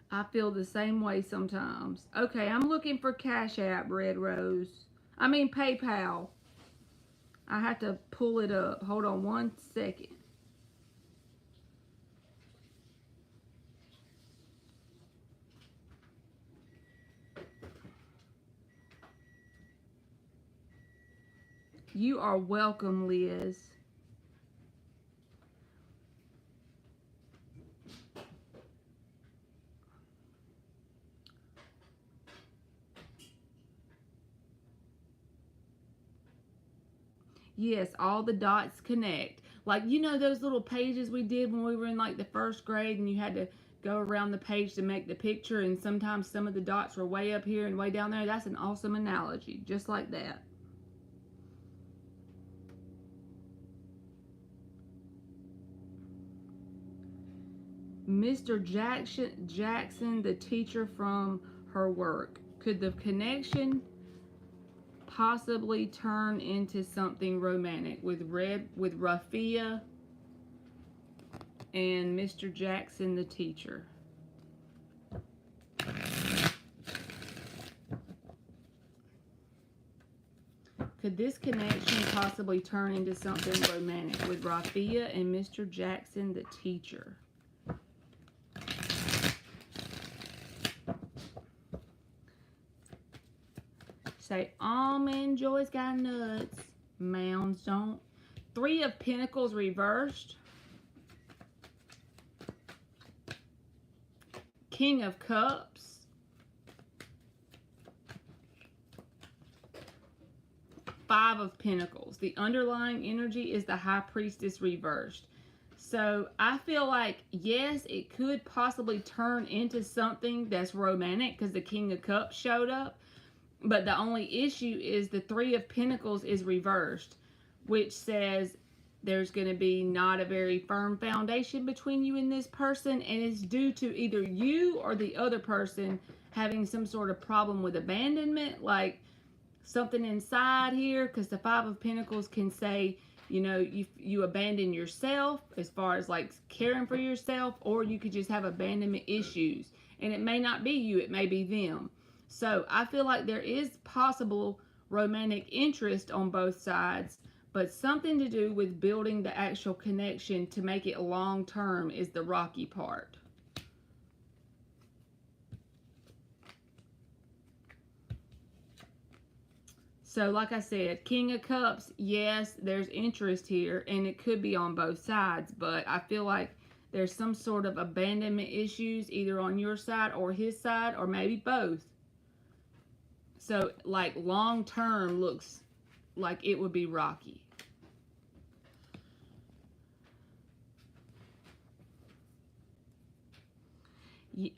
I feel the same way sometimes. Okay, I'm looking for Cash App, Red Rose. I mean PayPal. I have to pull it up. Hold on one second. You are welcome, Liz. Yes, all the dots connect. Like, you know those little pages we did when we were in like the first grade, and you had to go around the page to make the picture, and sometimes some of the dots were way up here and way down there? That's an awesome analogy, just like that. Mr. Jackson, the teacher from her work. Could the connection possibly turn into something romantic with Rafia and Mr. Jackson, the teacher? Could this connection possibly turn into something romantic with Rafia and Mr. Jackson, the teacher? Say, Almond Joy's got nuts. Mounds don't. Three of Pentacles reversed. King of Cups. Five of Pentacles. The underlying energy is the High Priestess reversed. So I feel like, yes, it could possibly turn into something that's romantic because the King of Cups showed up. But the only issue is the Three of Pentacles is reversed, which says there's going to be not a very firm foundation between you and this person, and it's due to either you or the other person having some sort of problem with abandonment, like something inside here, because the Five of Pentacles can say, you know, you abandon yourself as far as like caring for yourself, or you could just have abandonment issues, and it may not be you, it may be them. So I feel like there is possible romantic interest on both sides, but something to do with building the actual connection to make it long term is the rocky part. So like I said, King of Cups, yes, there's interest here, and it could be on both sides, but I feel like there's some sort of abandonment issues either on your side or his side, or maybe both. So, like, long term looks like it would be rocky.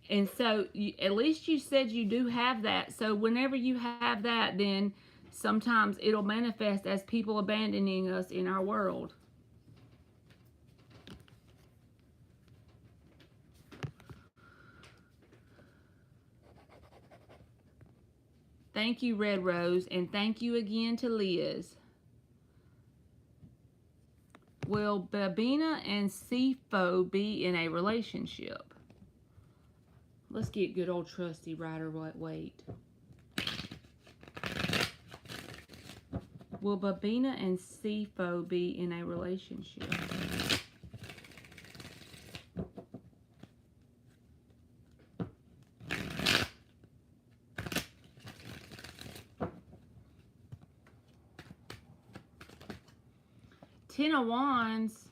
And so, at least you said you do have that. So, whenever you have that, then sometimes it'll manifest as people abandoning us in our world. Thank you, Red Rose, and thank you again to Liz. Will Babina and Sifo be in a relationship? Let's get good old trusty Rider-Waite. Will Babina and Sifo be in a relationship? Ten of Wands.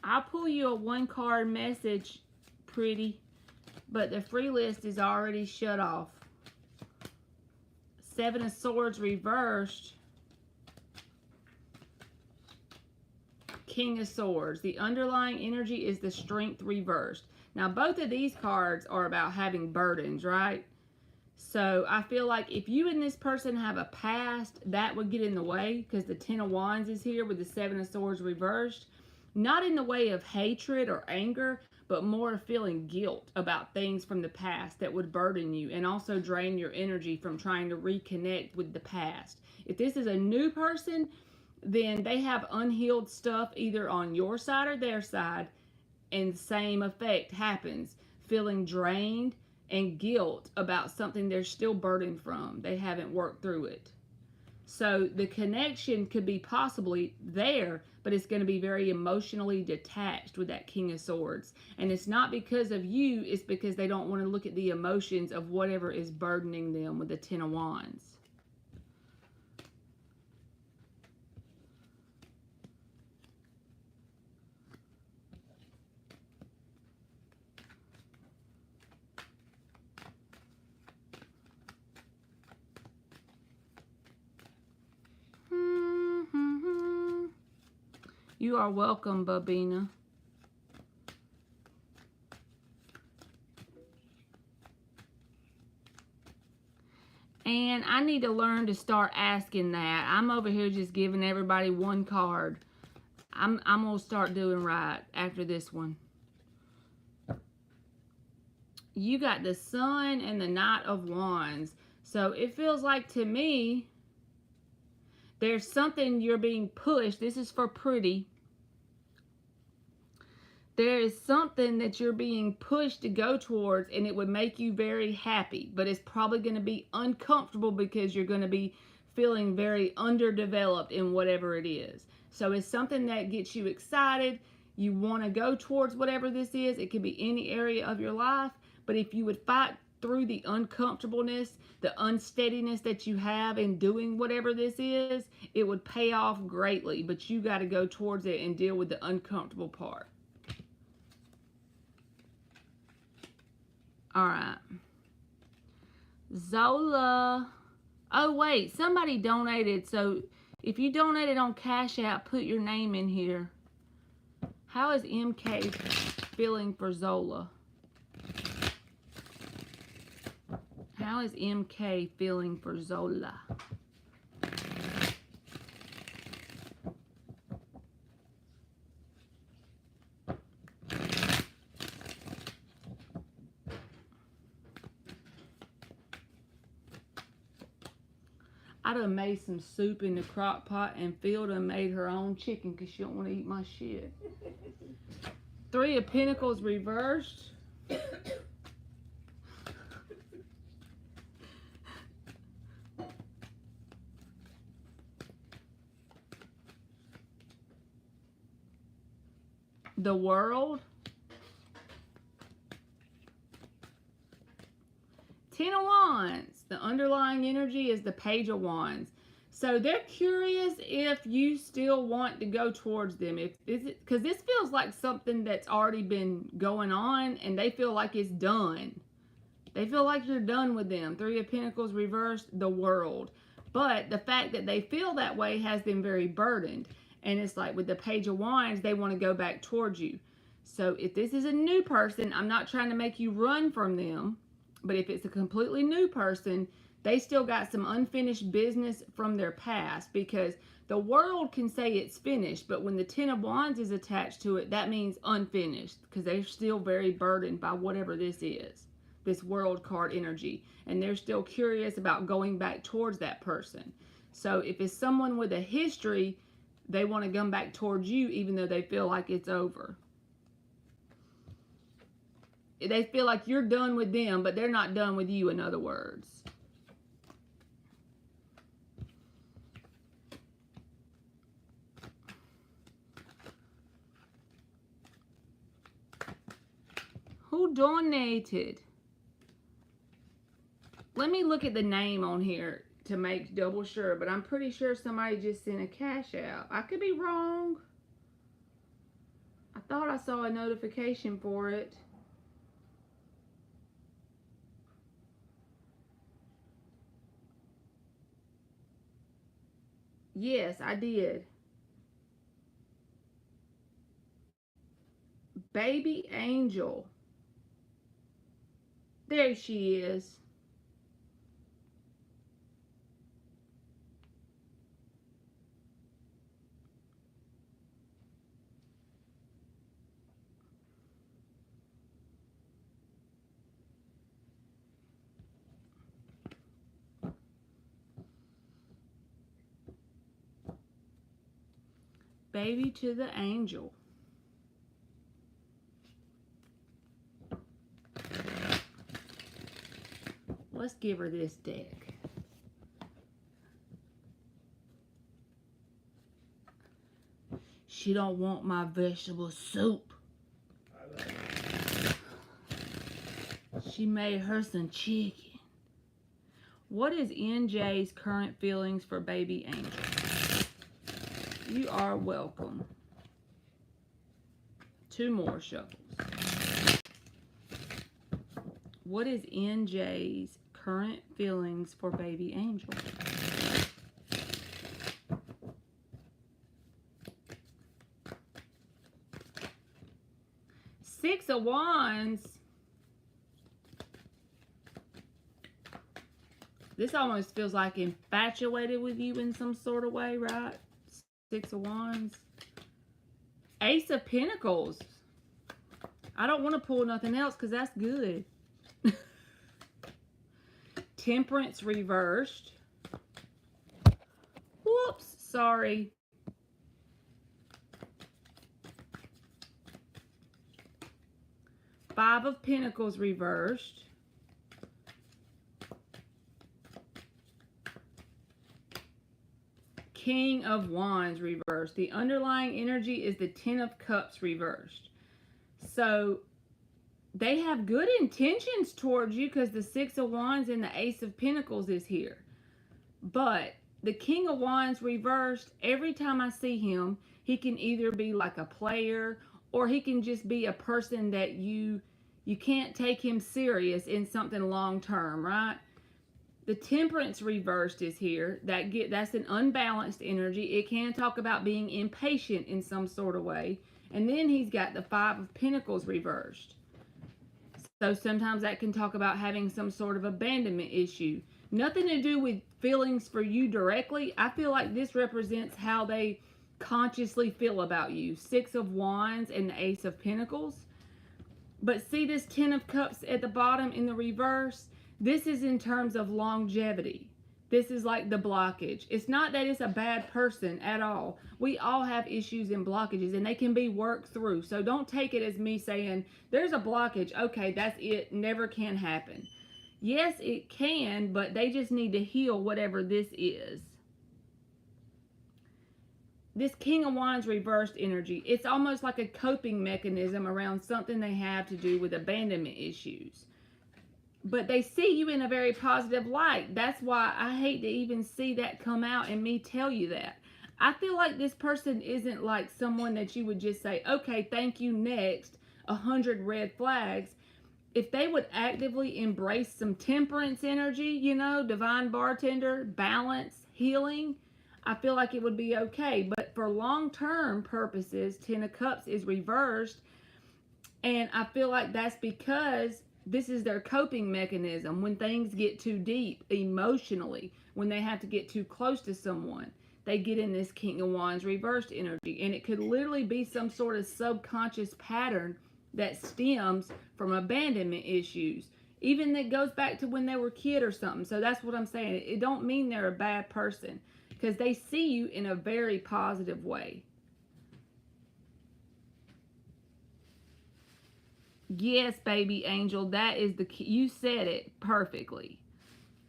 I'll pull you a one card message, pretty. but the free list is already shut off. Seven of Swords reversed. King of Swords. The underlying energy is the Strength reversed. Now, both of these cards are about having burdens, right? So, I feel like if you and this person have a past, that would get in the way because the Ten of Wands is here with the Seven of Swords reversed. Not in the way of hatred or anger, but more feeling guilt about things from the past that would burden you and also drain your energy from trying to reconnect with the past. If this is a new person, then they have unhealed stuff either on your side or their side, and the same effect happens. Feeling drained and guilt about something they're still burdened from. They haven't worked through it. So the connection could be possibly there, but it's going to be very emotionally detached with that King of Swords. And it's not because of you, it's because they don't want to look at the emotions of whatever is burdening them with the Ten of Wands. You are welcome, Babina. And I need to learn to start asking that. I'm over here just giving everybody one card. I'm going to start doing right after this one. You got the Sun and the Knight of Wands. So it feels like to me, there's something you're being pushed. This is for Pretty. There is something that you're being pushed to go towards, and it would make you very happy, but it's probably going to be uncomfortable because you're going to be feeling very underdeveloped in whatever it is. So it's something that gets you excited. You want to go towards whatever this is. It could be any area of your life, but if you would fight through the uncomfortableness, the unsteadiness that you have in doing whatever this is, it would pay off greatly, but you got to go towards it and deal with the uncomfortable part. All right. Zola. Oh, wait. Somebody donated. So if you donated on Cash App, put your name in here. How is MK feeling for Zola? How is MK feeling for Zola? I done made some soup in the crock pot, and Phil done made her own chicken because she don't want to eat my shit. Three of Pentacles reversed. The World. Ten of Wands. The underlying energy is the Page of Wands. So they're curious if you still want to go towards them. Because this feels like something that's already been going on, and they feel like it's done. They feel like you're done with them. Three of Pentacles reversed, the World. But the fact that they feel that way has them very burdened. And it's like with the Page of Wands, they want to go back towards you. So if this is a new person, I'm not trying to make you run from them. But if it's a completely new person, they still got some unfinished business from their past, because the World can say it's finished, but when the Ten of Wands is attached to it, that means unfinished, because they're still very burdened by whatever this is, this World card energy, and they're still curious about going back towards that person. So if it's someone with a history, they want to come back towards you even though they feel like it's over. They feel like you're done with them, but they're not done with you, in other words. Who donated? Let me look at the name on here to make double sure, but I'm pretty sure somebody just sent a cash out. I could be wrong. I thought I saw a notification for it. Yes, I did. Baby Angel. There she is. Baby to the angel. Let's give her this deck. She don't want my vegetable soup. She made her some chicken. What is NJ's current feelings for Baby Angel? You are welcome. 2 more shuffles. What is NJ's current feelings for Baby Angel? Six of Wands. This almost feels like infatuated with you in some sort of way, right? 6 of Wands. Ace of Pentacles. I don't want to pull nothing else because that's good. Temperance reversed. Whoops, sorry. Five of Pentacles reversed. King of Wands reversed. The underlying energy is the Ten of Cups reversed. So they have good intentions towards you because the Six of Wands and the Ace of Pentacles is here. But the King of Wands reversed, every time I see him, he can either be like a player or he can just be a person that you can't take him serious in something long term, right? The Temperance reversed is here. That's an unbalanced energy. It can talk about being impatient in some sort of way. And then he's got the Five of Pentacles reversed. So sometimes that can talk about having some sort of abandonment issue. Nothing to do with feelings for you directly. I feel like this represents how they consciously feel about you. Six of Wands and the Ace of Pentacles. But see this Ten of Cups at the bottom in the reverse? This is in terms of longevity. This is like the blockage. It's not that it's a bad person at all. We all have issues and blockages, and they can be worked through. So don't take it as me saying, there's a blockage. Okay, that's it. Never can happen. Yes, it can, but they just need to heal whatever this is. This King of Wands reversed energy, it's almost like a coping mechanism around something they have to do with abandonment issues. But they see you in a very positive light. That's why I hate to even see that come out and me tell you that. I feel like this person isn't like someone that you would just say, okay, thank you, next, 100 red flags. If they would actively embrace some temperance energy, you know, divine bartender, balance, healing, I feel like it would be okay. But for long-term purposes, Ten of Cups is reversed. And I feel like that's because this is their coping mechanism when things get too deep emotionally, when they have to get too close to someone. They get in this King of Wands reversed energy. And it could literally be some sort of subconscious pattern that stems from abandonment issues. Even that goes back to when they were a kid or something. So that's what I'm saying. It don't mean they're a bad person because they see you in a very positive way. Yes, baby angel, that is the key. You said it perfectly.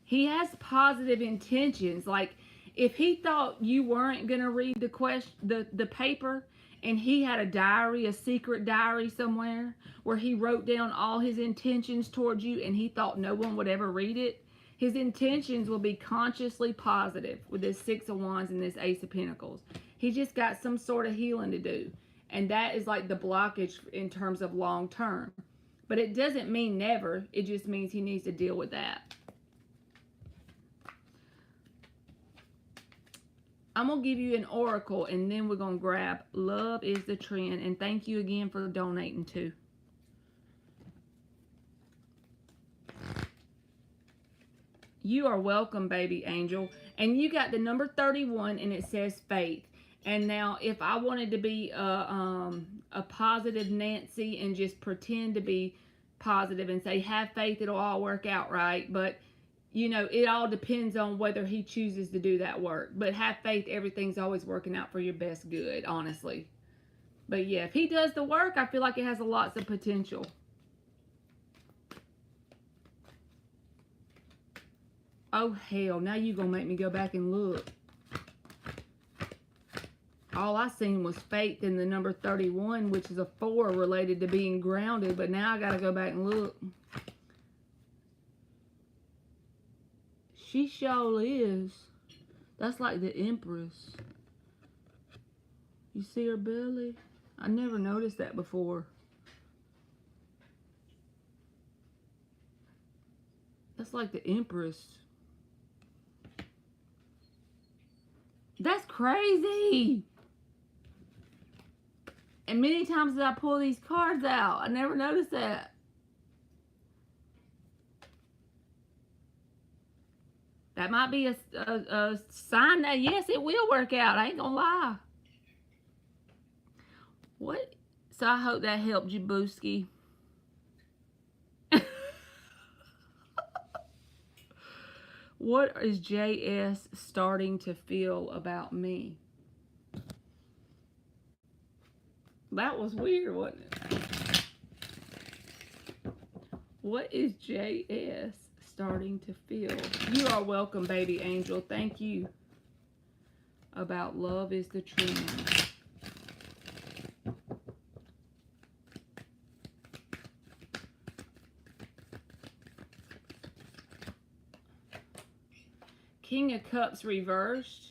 He has positive intentions. Like if he thought you weren't going to read the paper and he had a diary, a secret diary somewhere where he wrote down all his intentions towards you and he thought no one would ever read it, his intentions will be consciously positive with this Six of Wands and this Ace of Pentacles. He just got some sort of healing to do. And that is like the blockage in terms of long term. But it doesn't mean never. It just means he needs to deal with that. I'm going to give you an oracle, and then we're going to grab love is the trend. And thank you again for donating too. You are welcome, baby angel. And you got the number 31, and it says faith. And now, if I wanted to be a positive Nancy and just pretend to be positive and say, have faith, it'll all work out right. But, you know, it all depends on whether he chooses to do that work. But have faith, everything's always working out for your best good, honestly. But yeah, if he does the work, I feel like it has lots of potential. Oh, hell, now you gonna make me go back and look. All I seen was faith in the number 31, which is a 4 related to being grounded, but now I gotta go back and look. She sure is. That's like the Empress. You see her belly? I never noticed that before. That's like the Empress. That's crazy. And many times as I pull these cards out, I never noticed that. That might be a sign that, yes, it will work out. I ain't gonna lie. What? So I hope that helped you, Booski. What is JS starting to feel about me? That was weird, wasn't it? What is JS starting to feel? You are welcome, baby angel. Thank you. About love is the trend. King of Cups reversed.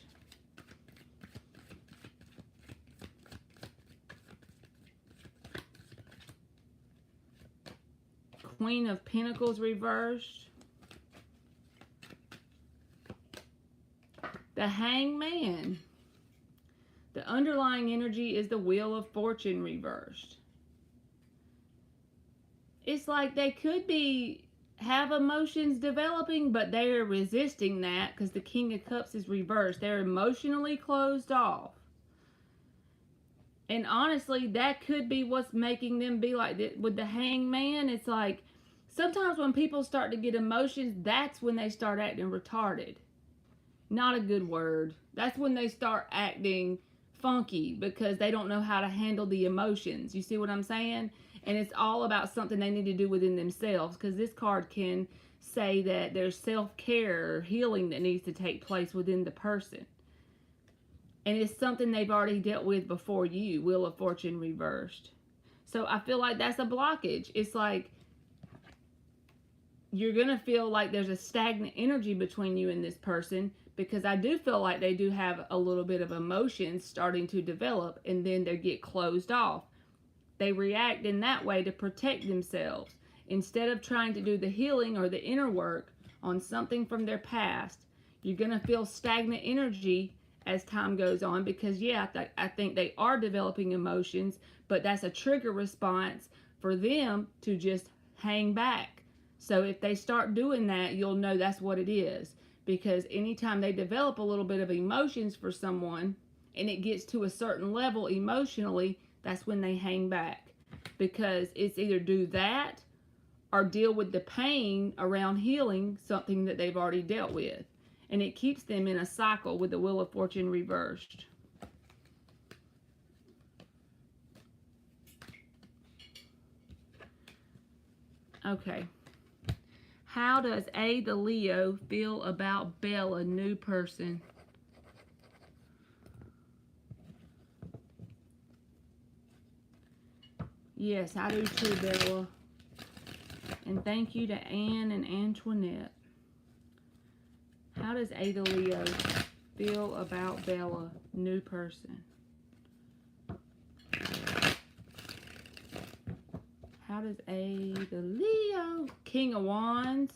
Queen of Pentacles reversed. The Hangman. The underlying energy is the Wheel of Fortune reversed. It's like they could have emotions developing, but they're resisting that because the King of Cups is reversed. They're emotionally closed off. And honestly, that could be what's making them be like this. With the Hangman, it's like sometimes when people start to get emotions, that's when they start acting retarded. Not a good word. That's when they start acting funky because they don't know how to handle the emotions. You see what I'm saying? And it's all about something they need to do within themselves, because this card can say that there's self-care or healing that needs to take place within the person. And it's something they've already dealt with before you. Wheel of Fortune reversed. So I feel like that's a blockage. It's like you're going to feel like there's a stagnant energy between you and this person, because I do feel like they do have a little bit of emotions starting to develop, and then they get closed off. They react in that way to protect themselves. Instead of trying to do the healing or the inner work on something from their past, you're going to feel stagnant energy as time goes on, because, yeah, I think they are developing emotions, but that's a trigger response for them to just hang back. So if they start doing that, you'll know that's what it is. Because anytime they develop a little bit of emotions for someone and it gets to a certain level emotionally, that's when they hang back. Because it's either do that or deal with the pain around healing something that they've already dealt with. And it keeps them in a cycle with the Wheel of Fortune reversed. Okay. How does A, the Leo, feel about Bella, new person? Yes, I do too, Bella. And thank you to Anne and Antoinette. How does A, the Leo, feel about Bella, new person? How does A, the Leo, King of Wands,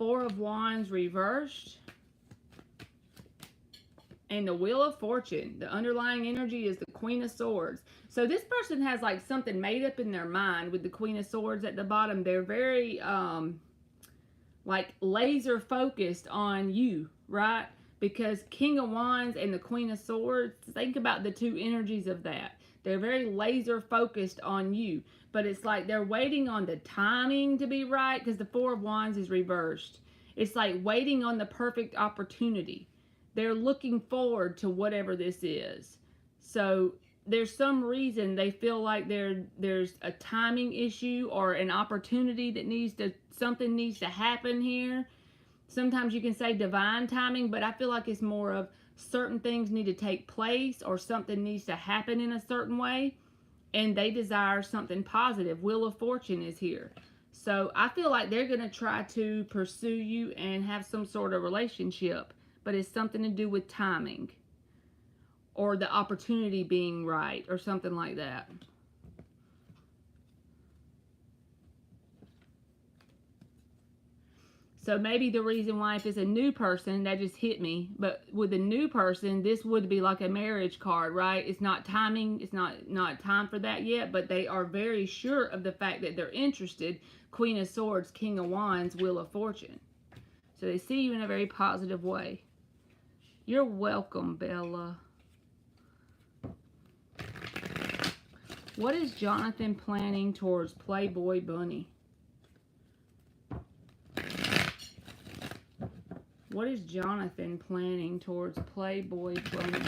Four of Wands reversed. And the Wheel of Fortune. The underlying energy is the Queen of Swords. So this person has like something made up in their mind with the Queen of Swords at the bottom. They're very like laser focused on you, right? Because King of Wands and the Queen of Swords, think about the two energies of that. They're very laser focused on you. But it's like they're waiting on the timing to be right because the Four of Wands is reversed. It's like waiting on the perfect opportunity. They're looking forward to whatever this is. So there's some reason they feel like there's a timing issue or an opportunity that something needs to happen here. Sometimes you can say divine timing, but I feel like it's more of certain things need to take place or something needs to happen in a certain way. And they desire something positive. Wheel of Fortune is here. So I feel like they're going to try to pursue you and have some sort of relationship. But it's something to do with timing. Or the opportunity being right. Or something like that. So maybe the reason why, if it's a new person, that just hit me. But with a new person, this would be like a marriage card, right? It's not timing. It's not time for that yet. But they are very sure of the fact that they're interested. Queen of Swords, King of Wands, Wheel of Fortune. So they see you in a very positive way. You're welcome, Bella. What is Jonathan planning towards Playboy Bunny? What is Jonathan planning towards Playboy Bunny?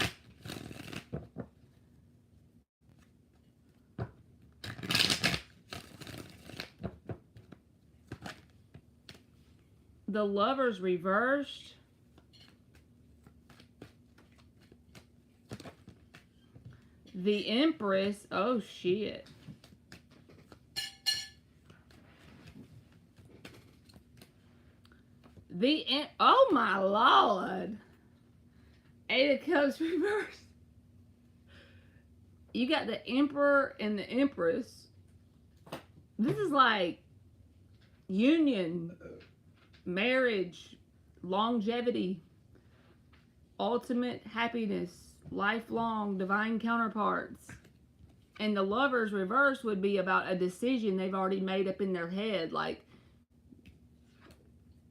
The Lovers reversed. The Empress. Oh, shit. Oh my Lord. Eight of Cups reversed. You got the Emperor and the Empress. This is like union, marriage, longevity, ultimate happiness, lifelong, divine counterparts. And the Lovers reverse would be about a decision they've already made up in their head. Like,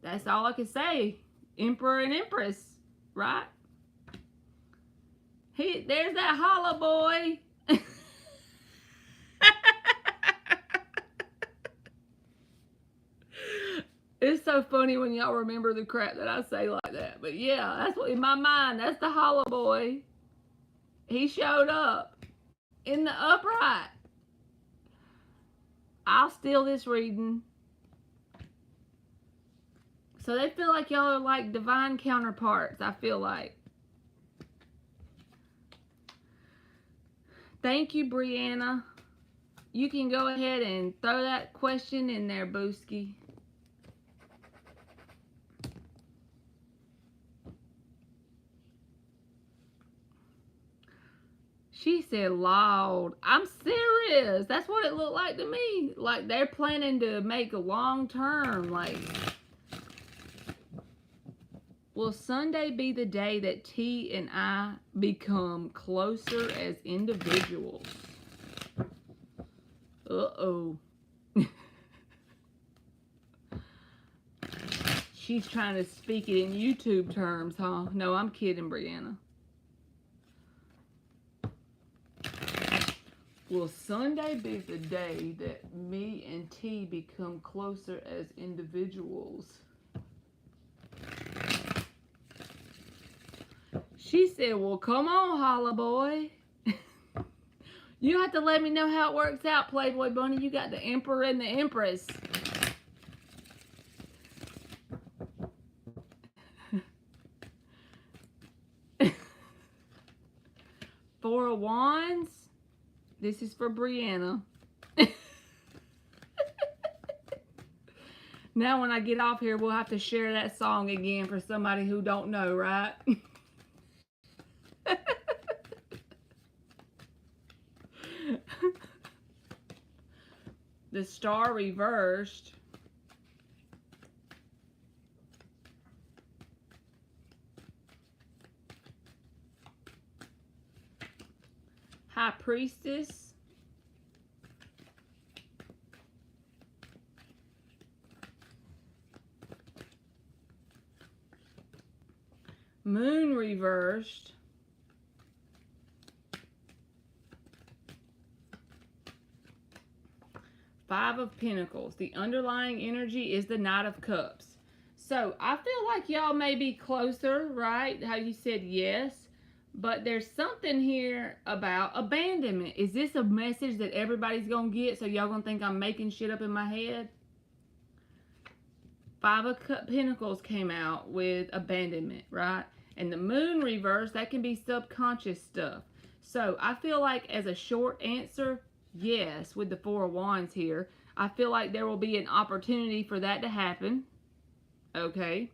that's all I can say. Emperor and Empress, right? There's that holla boy. It's so funny when y'all remember the crap that I say like that. But yeah, that's what in my mind, that's the holla boy. He showed up in the upright. I'll steal this reading. So they feel like y'all are like divine counterparts, I feel like. Thank you, Brianna. You can go ahead and throw that question in there, Booski. She said loud. I'm serious. That's what it looked like to me. Like they're planning to make a long term, like... Will Sunday be the day that T and I become closer as individuals? Uh-oh. She's trying to speak it in YouTube terms, huh? No, I'm kidding, Brianna. Will Sunday be the day that me and T become closer as individuals? She said, well, come on, holla boy. You have to let me know how it works out, Playboy Bunny. You got the Emperor and the Empress. Four of Wands. This is for Brianna. Now when I get off here, we'll have to share that song again for somebody who don't know, right? The Star reversed. High Priestess, Moon reversed, Five of Pentacles. The underlying energy is the Knight of Cups. So I feel like y'all may be closer, right? How you said yes. But there's something here about abandonment. Is this a message that everybody's going to get? So y'all going to think I'm making shit up in my head? Five of Pentacles came out with abandonment, right? And the Moon reverse, that can be subconscious stuff. So I feel like as a short answer, yes, with the Four of Wands here, I feel like there will be an opportunity for that to happen. Okay.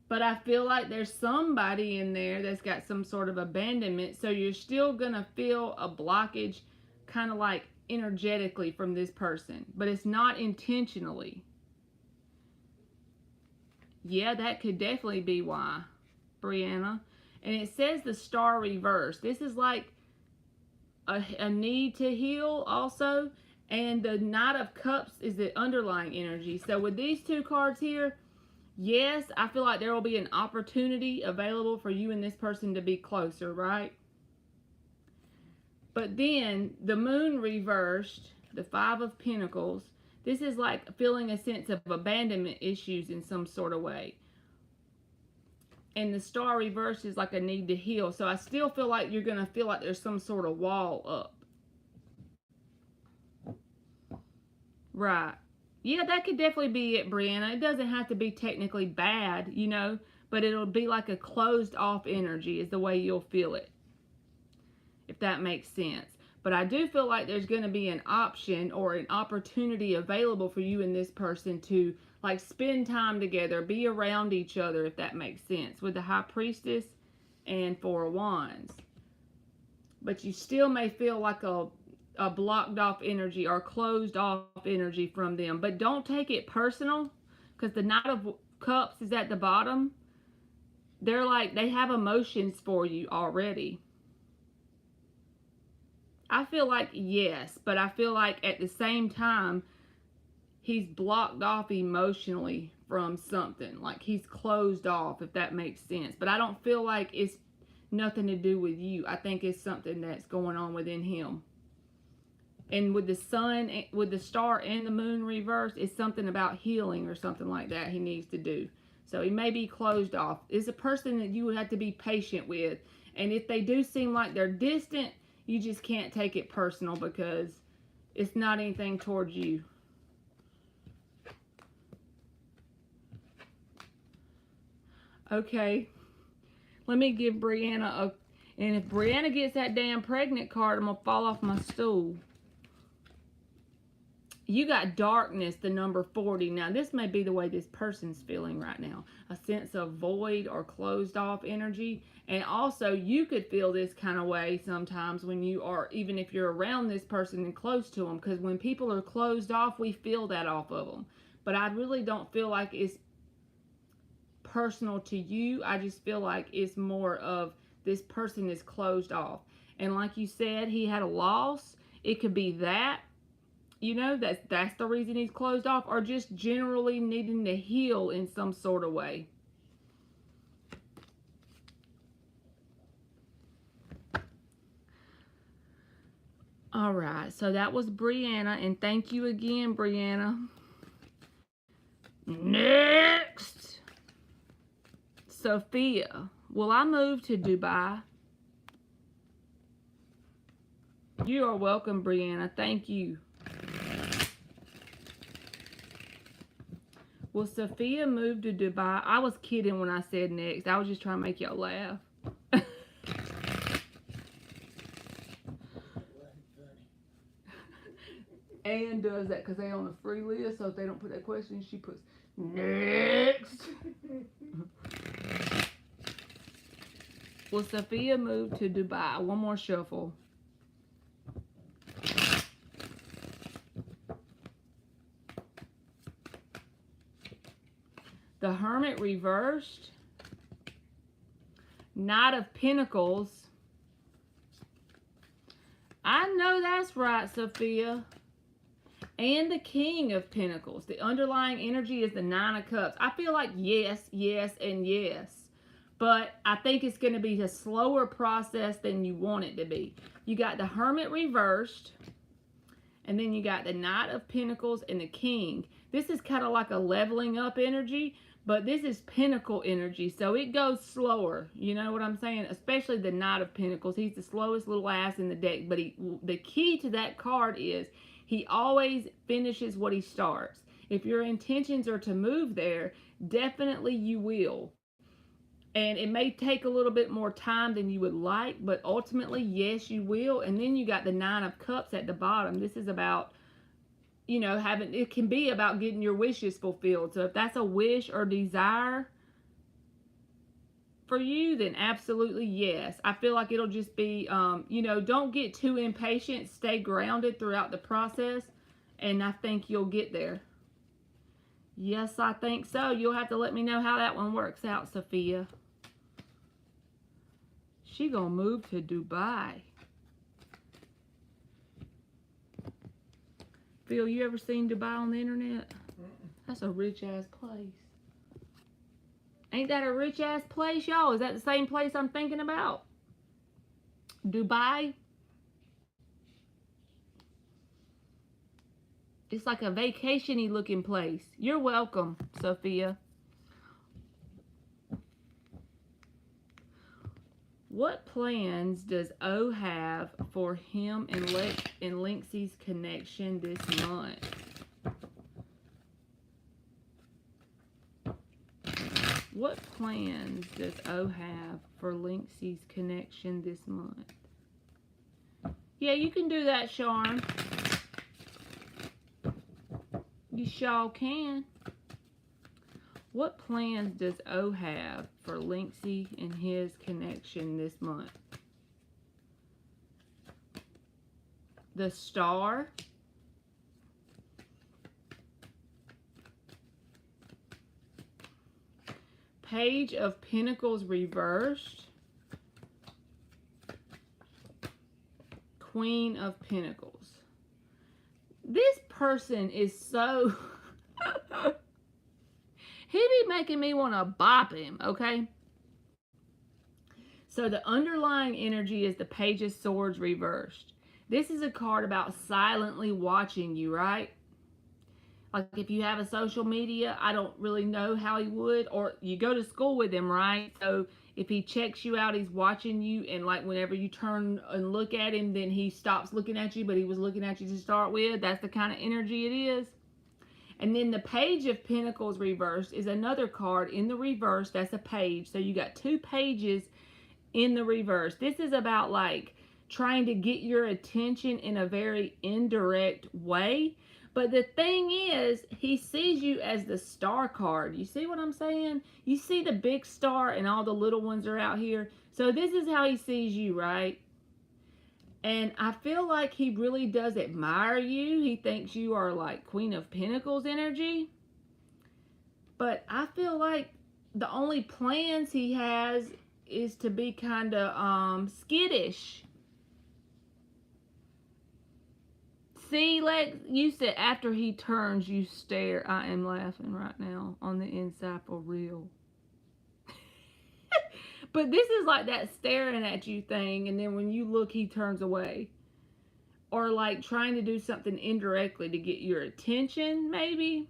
But I feel like there's somebody in there that's got some sort of abandonment. So you're still going to feel a blockage kind of like energetically from this person. But it's not intentionally. Yeah, that could definitely be why, Brianna. And it says the Star reverse. This is like a need to heal also. And the Knight of Cups is the underlying energy. So with these two cards here, yes, I feel like there will be an opportunity available for you and this person to be closer, right? But then the Moon reversed, the Five of Pentacles. This is like feeling a sense of abandonment issues in some sort of way. And the Star reversed is like a need to heal. So I still feel like you're going to feel like there's some sort of wall up. Right. Yeah, that could definitely be it, Brianna. It doesn't have to be technically bad, you know, but it'll be like a closed off energy is the way you'll feel it, if that makes sense. But I do feel like there's going to be an option or an opportunity available for you and this person to like spend time together, be around each other, if that makes sense, with the High Priestess and Four of Wands. But you still may feel like a blocked off energy or closed off energy from them. But don't take it personal, because the Knight of Cups is at the bottom. They're like, they have emotions for you already. I feel like yes, but I feel like at the same time, he's blocked off emotionally from something. Like he's closed off, if that makes sense. But I don't feel like it's nothing to do with you. I think it's something that's going on within him. And with the sun, with the Star and the Moon reverse, it's something about healing or something like that he needs to do. So he may be closed off. It's a person that you would have to be patient with. And if they do seem like they're distant, you just can't take it personal because it's not anything towards you. Okay. Let me give Brianna a... And if Brianna gets that damn pregnant card, I'm going to fall off my stool. You got darkness, the number 40. Now, this may be the way this person's feeling right now. A sense of void or closed off energy. And also, you could feel this kind of way sometimes when you are, even if you're around this person and close to them. Because when people are closed off, we feel that off of them. But I really don't feel like it's personal to you. I just feel like it's more of this person is closed off. And like you said, he had a loss. It could be that. You know, that's the reason he's closed off, or just generally needing to heal in some sort of way. All right, so that was Brianna, and thank you again, Brianna. Next, Sophia. Will I move to Dubai? You are welcome, Brianna. Thank you. Will Sophia move to Dubai? I was kidding when I said next. I was just trying to make y'all laugh. Anne does that because they're on a free list, so if they don't put that question, she puts next. Will Sophia move to Dubai? One more shuffle. The Hermit reversed. Knight of Pentacles. I know that's right, Sophia. And the King of Pentacles. The underlying energy is the Nine of Cups. I feel like yes, yes, and yes. But I think it's going to be a slower process than you want it to be. You got the Hermit reversed. And then you got the Knight of Pentacles and the King. This is kind of like a leveling up energy. But this is Pentacle energy. So it goes slower. You know what I'm saying? Especially the Knight of Pentacles. He's the slowest little ass in the deck. But the key to that card is he always finishes what he starts. If your intentions are to move there, definitely you will. And it may take a little bit more time than you would like, but ultimately, yes, you will. And then you got the Nine of Cups at the bottom. This is about, you know, it can be about getting your wishes fulfilled. So if that's a wish or desire for you, then absolutely yes. I feel like it'll just be, you know, don't get too impatient. Stay grounded throughout the process, and I think you'll get there. Yes, I think so. You'll have to let me know how that one works out, Sophia. She gonna move to Dubai. Phil, you ever seen Dubai on the internet? That's a rich-ass place. Ain't that a rich-ass place, y'all? Is that the same place I'm thinking about? Dubai? It's like a vacation-y looking place. You're welcome, Sophia. What plans does O have for him and Linksay's connection this month? What plans does O have for Linksay's connection this month? Yeah, you can do that, Charm. You sure can. What plans does O have for Linksay and his connection this month? The Star. Page of Pentacles reversed. Queen of Pentacles. This person is so... he be making me want to bop him, okay? So the underlying energy is the Page of Swords reversed. This is a card about silently watching you, right? Like if you have a social media, I don't really know how he would, or you go to school with him, right? So if he checks you out, he's watching you, and like whenever you turn and look at him, then he stops looking at you, but he was looking at you to start with. That's the kind of energy it is. And then the Page of Pentacles reversed is another card in the reverse. That's a page. So you got two pages in the reverse. This is about like trying to get your attention in a very indirect way. But the thing is, he sees you as the Star card. You see what I'm saying? You see the big star and all the little ones are out here. So this is how he sees you, right? And I feel like he really does admire you. He thinks you are like Queen of Pentacles energy. But I feel like the only plans he has is to be kind of skittish. See, Lex, you said after he turns, you stare. I am laughing right now on the inside for real. But this is like that staring at you thing, and then when you look, he turns away. Or like trying to do something indirectly to get your attention, maybe.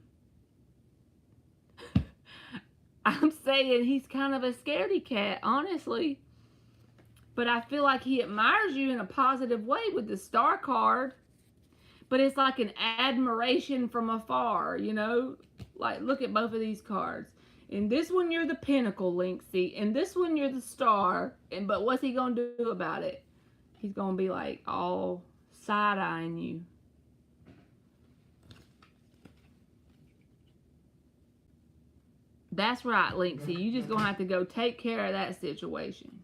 I'm saying he's kind of a scaredy cat, honestly. But I feel like he admires you in a positive way with the Star card. But it's like an admiration from afar, you know? Like, look at both of these cards. In this one, you're the Pentacle, Linksay. In this one, you're the Star. But what's he going to do about it? He's going to be, like, all side-eyeing you. That's right, Linksay. You just going to have to go take care of that situation.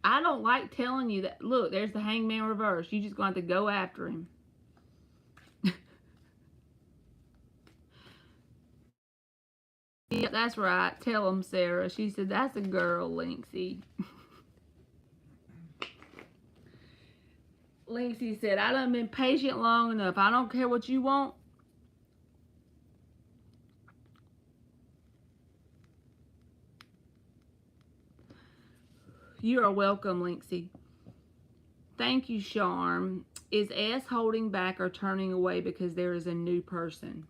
I don't like telling you that. Look, there's the Hangman reverse. You just going to have to go after him. Yep, That's right. Tell him, Sarah. She said, that's a girl, Lynxie. Lynxie said, I done been patient long enough. I don't care what you want. You are welcome, Lynxie. Thank you, Charm. Is S holding back or turning away because there is a new person?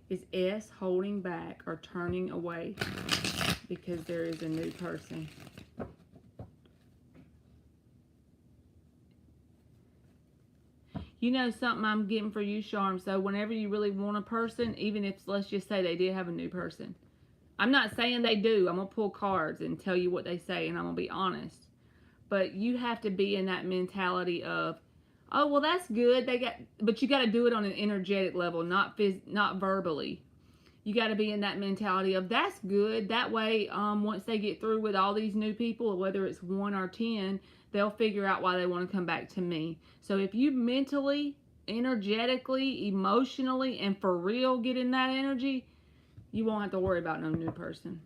Is S holding back or turning away because there is a new person? You know something I'm getting for you, Charm? So whenever you really want a person, even if, let's just say they did have a new person. I'm not saying they do. I'm going to pull cards and tell you what they say, and I'm going to be honest. But you have to be in that mentality of, oh, well, that's good. But you got to do it on an energetic level, not verbally. You got to be in that mentality of, that's good. That way, once they get through with all these new people, whether it's 1 or 10, they'll figure out why they want to come back to me. So if you mentally, energetically, emotionally, and for real get in that energy, you won't have to worry about no new person.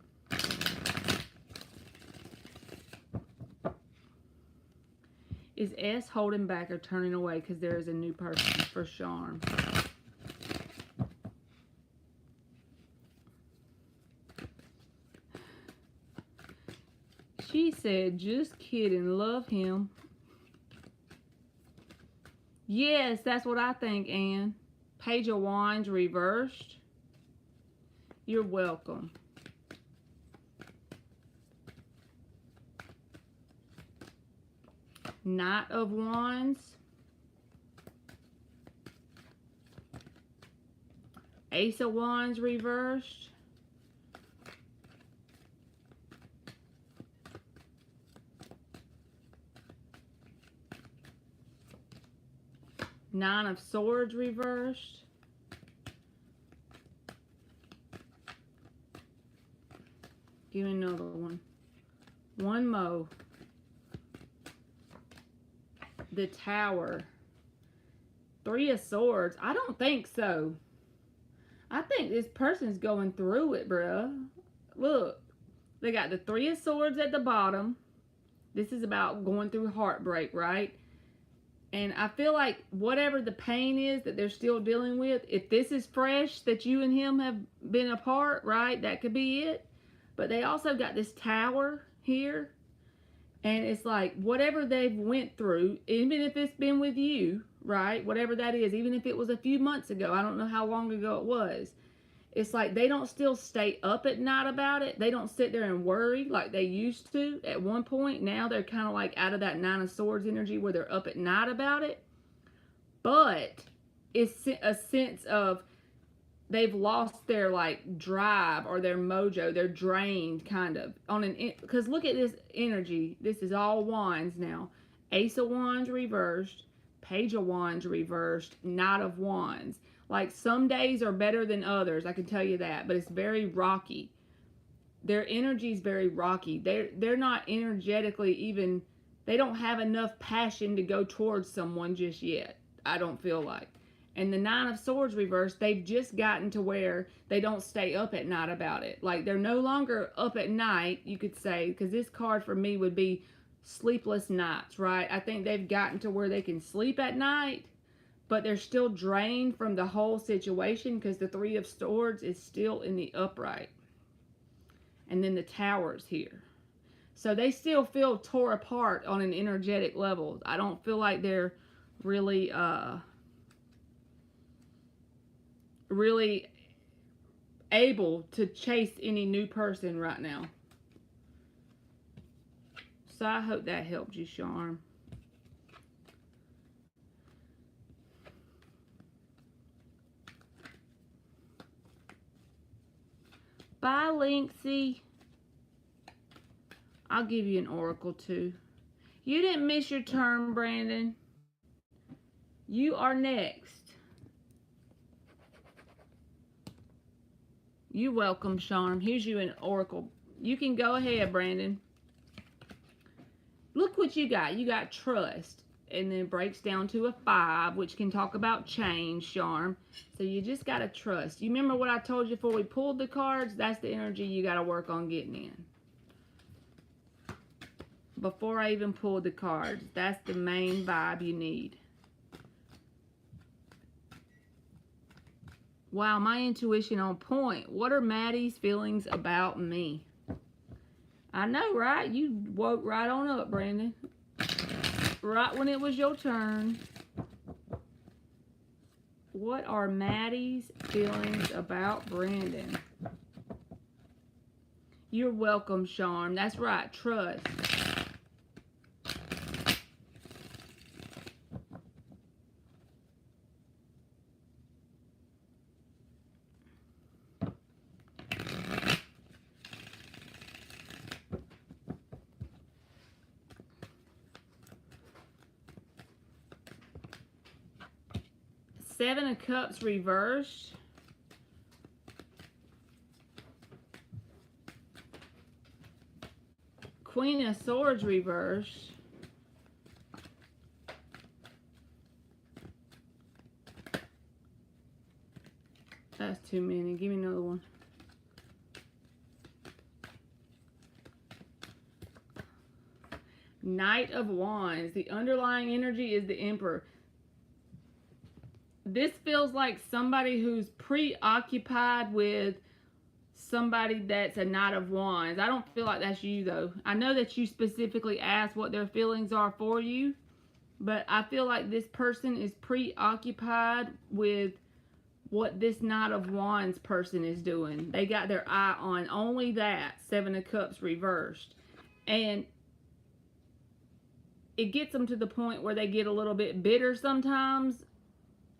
Is S holding back or turning away because there is a new person for Charm? She said, just kidding, love him. Yes, that's what I think, Anne. Page of Wands reversed. You're welcome. Knight of Wands. Ace of Wands reversed. Nine of Swords reversed. Give me another one. One more. The Tower. Three of Swords. I don't think so. I think this person's going through it, bruh. Look. They got the Three of Swords at the bottom. This is about going through heartbreak, right? And I feel like whatever the pain is that they're still dealing with, if this is fresh, that you and him have been apart, right? That could be it. But they also got this Tower here. And it's like, whatever they've went through, even if it's been with you, right? Whatever that is, even if it was a few months ago, I don't know how long ago it was. It's like they don't still stay up at night about it. They don't sit there and worry like they used to at one point. Now they're kind of like out of that Nine of Swords energy where they're up at night about it. But it's a sense of they've lost their like drive or their mojo. They're drained kind of on an, because look at this energy. This is all wands now. Ace of Wands reversed, Page of Wands reversed, Knight of Wands. Like some days are better than others, I can tell you that, but it's very rocky. Their energy is very rocky. They're not energetically even, they don't have enough passion to go towards someone just yet, I don't feel like. And the Nine of Swords reversed, they've just gotten to where they don't stay up at night about it. Like they're no longer up at night, you could say, because this card for me would be sleepless nights, right? I think they've gotten to where they can sleep at night, but they're still drained from the whole situation because the Three of Swords is still in the upright. And then the Tower's here. So they still feel tore apart on an energetic level. I don't feel like they're really, really able to chase any new person right now. So I hope that helped you, Charm. Bye, Lynxie. I'll give you an oracle too. You didn't miss your turn, Brandon. You are next. You're welcome, Charm. Here's you an oracle. You can go ahead, Brandon. Look what you got. You got trust. and then breaks down to a 5, which can talk about change, charm. So you just got to trust. You remember what I told you before we pulled the cards? That's the energy you got to work on getting in. Before I even pulled the cards, that's the main vibe you need. Wow, my intuition on point. What are Maddie's feelings about me? I know, right? You woke right on up, Brandon. Right when it was your turn. What are Maddie's feelings about Brandon? You're welcome, Charm. That's right. Trust. Seven of Cups reversed. Queen of Swords reversed. That's too many. Give me another one. Knight of Wands. The underlying energy is the Emperor. This feels like somebody who's preoccupied with somebody that's a Knight of Wands. I don't feel like that's you, though. I know that you specifically asked what their feelings are for you, but I feel like this person is preoccupied with what this Knight of Wands person is doing. They got their eye on only that. Seven of Cups reversed. And it gets them to the point where they get a little bit bitter sometimes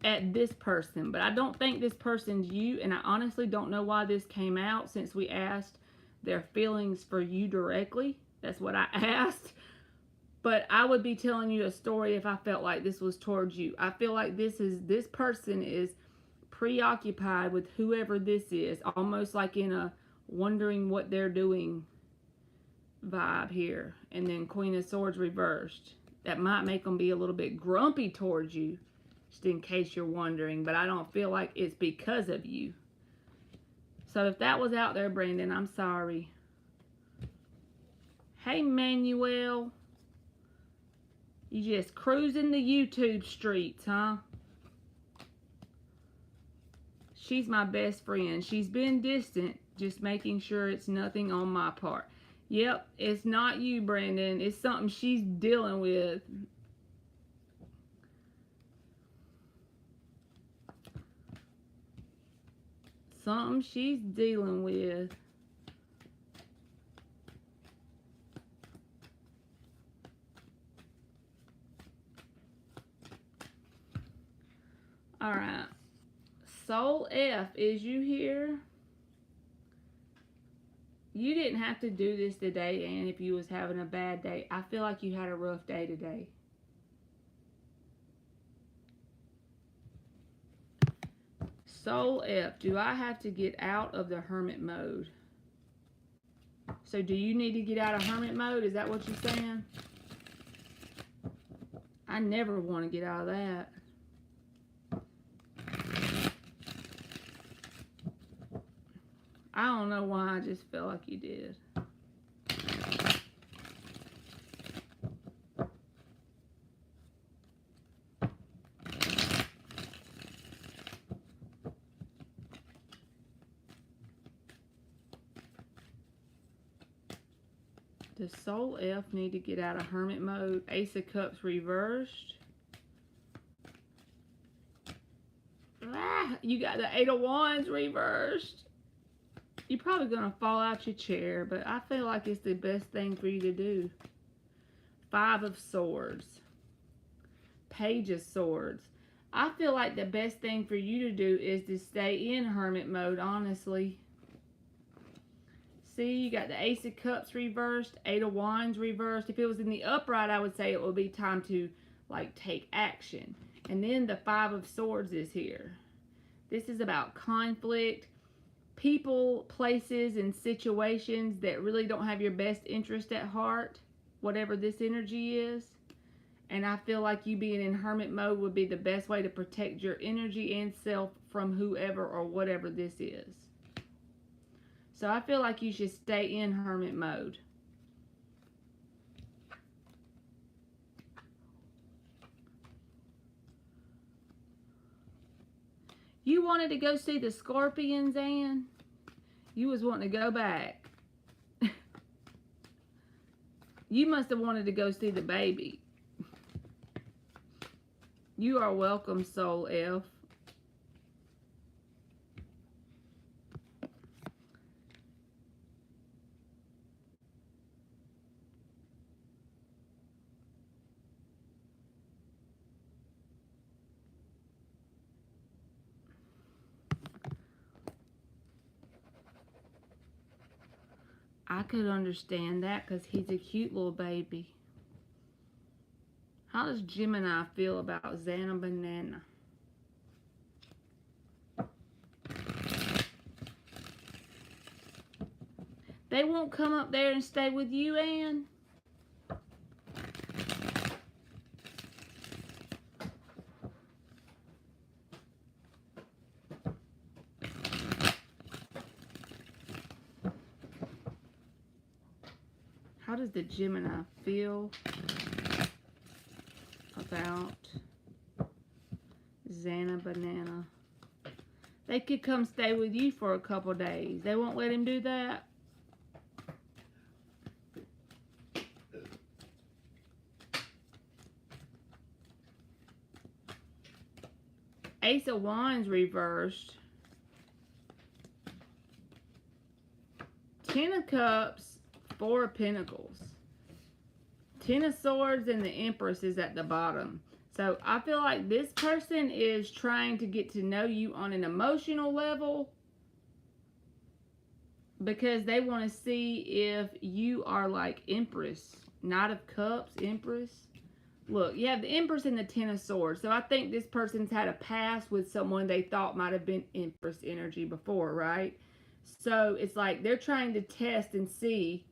at this person, but I don't think this person's you, and I honestly don't know why this came out since we asked their feelings for you directly. That's what I asked, but I would be telling you a story if I felt like this was towards you. I feel like this person is preoccupied with whoever this is, almost like in a wondering what they're doing vibe here. And then Queen of Swords reversed. That might make them be a little bit grumpy towards you, just in case you're wondering, but I don't feel like it's because of you. So if that was out there, Brandon, I'm sorry. Hey, Manuel. You just cruising the YouTube streets, huh? She's my best friend. She's been distant, just making sure it's nothing on my part. Yep, it's not you, Brandon. It's something she's dealing with. Something she's dealing with. All right. Soul F, is you here? You didn't have to do this today, and if you was having a bad day. I feel like you had a rough day today. Soul F, do I have to get out of the hermit mode? So do you need to get out of hermit mode? Is that what you're saying? I never want to get out of that. I don't know why, I just felt like you did. Does Soul F need to get out of hermit mode? Ace of Cups reversed. Ah, you got the Eight of Wands reversed. You're probably going to fall out your chair, but I feel like it's the best thing for you to do. Five of Swords. Page of Swords. I feel like the best thing for you to do is to stay in hermit mode, honestly. See, you got the Ace of Cups reversed, Eight of Wands reversed. If it was in the upright, I would say it would be time to, like, take action. And then the Five of Swords is here. This is about conflict, people, places, and situations that really don't have your best interest at heart, whatever this energy is. And I feel like you being in hermit mode would be the best way to protect your energy and self from whoever or whatever this is. So I feel like you should stay in hermit mode. You wanted to go see the scorpions, Ann? You was wanting to go back. You must have wanted to go see the baby. You are welcome, Soul F. I could understand that because he's a cute little baby. How does Gemini feel about Xana Banana? They won't come up there and stay with you, Ann? How does the Gemini feel about Xana Banana? They could come stay with you for a couple days. They won't let him do that? Ace of Wands reversed. 10 of Cups, 4 of Pentacles. 10 of Swords and the Empress is at the bottom. So I feel like this person is trying to get to know you on an emotional level because they want to see if you are like Empress. Knight of Cups, Empress. Look, you have the Empress and the 10 of Swords. So I think this person's had a past with someone they thought might have been Empress energy before, right? So it's like they're trying to test and see,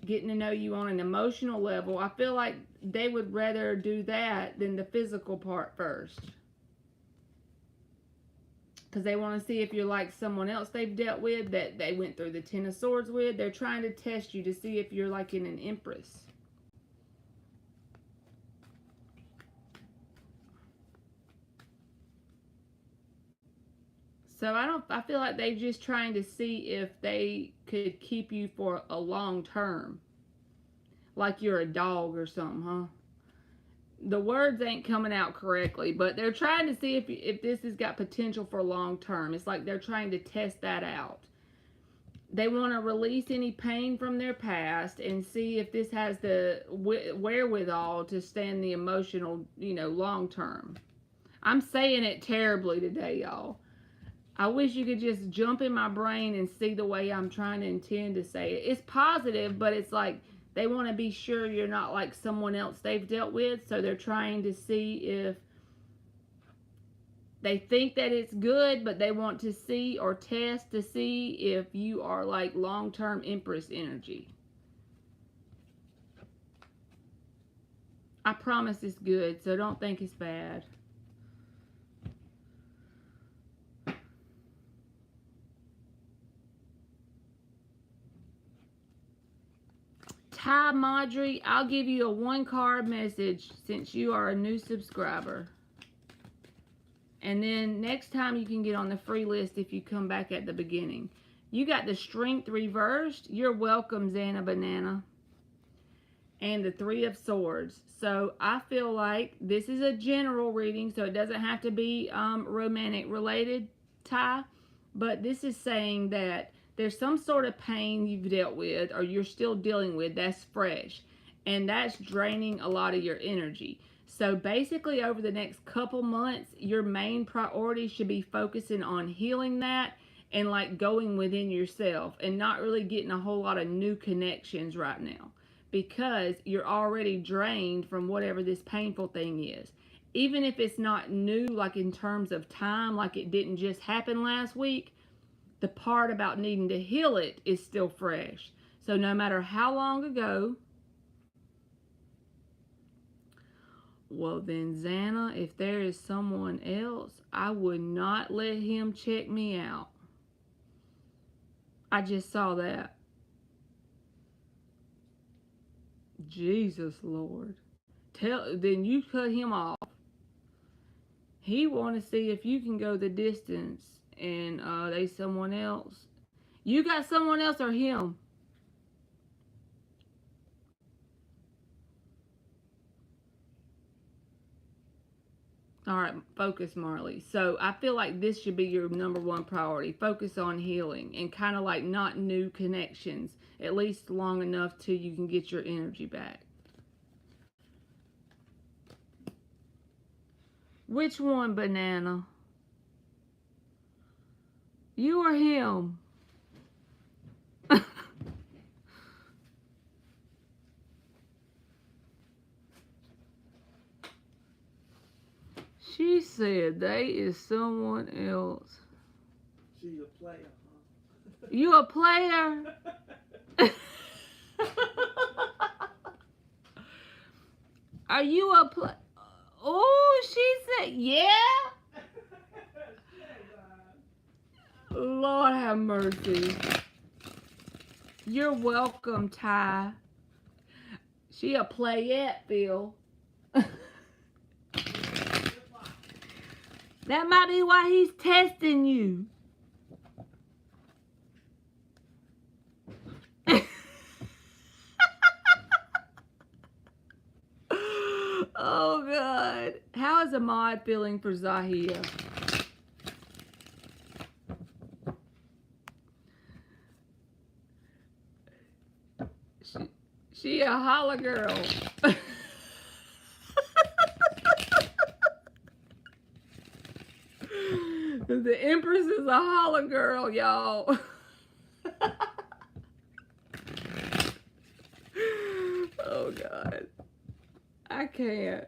getting to know you on an emotional level. I feel like they would rather do that than the physical part first. Because they want to see if you're like someone else they've dealt with that they went through the 10 of Swords with. They're trying to test you to see if you're like in an Empress. So I feel like they're just trying to see if they could keep you for a long term. Like you're a dog or something, huh? The words ain't coming out correctly, but they're trying to see if this has got potential for long term. It's like they're trying to test that out. They want to release any pain from their past and see if this has the wherewithal to stand the emotional, long term. I'm saying it terribly today, y'all. I wish you could just jump in my brain and see the way I'm trying to intend to say it. It's positive, but it's like they want to be sure you're not like someone else they've dealt with. So they're trying to see if they think that it's good, but they want to see or test to see if you are like long-term Empress energy. I promise it's good, so don't think it's bad. Hi, Marjorie. I'll give you a 1-card message since you are a new subscriber. And then next time you can get on the free list if you come back at the beginning. You got the Strength reversed. You're welcome, Xana Banana. And the 3 of Swords. So I feel like this is a general reading, so it doesn't have to be romantic related, Ty. But this is saying that there's some sort of pain you've dealt with or you're still dealing with that's fresh. And that's draining a lot of your energy. So basically over the next couple months, your main priority should be focusing on healing that and like going within yourself and not really getting a whole lot of new connections right now because you're already drained from whatever this painful thing is. Even if it's not new, like in terms of time, like it didn't just happen last week, the part about needing to heal it is still fresh. So no matter how long ago Well, then, Xana, if there is someone else, I would not let him check me out. I just saw that. Jesus, Lord. Then you cut him off. He want to see if you can go the distance, and they someone else. You got someone else or him? All right, focus, Marley. So I feel like this should be your number one priority. Focus on healing and kind of like not new connections, at least long enough till you can get your energy back. Which one, Banana? You or him? She said they is someone else. She's a player, huh? You a player? Are you a player? Oh, she said, yeah. Lord have mercy. You're welcome, Ty. She a playette, Phil. That might be why he's testing you. Oh, God. How is Ahmad feeling for Zahia? She a holla girl. The Empress is a holla girl, y'all. Oh, God. I can't.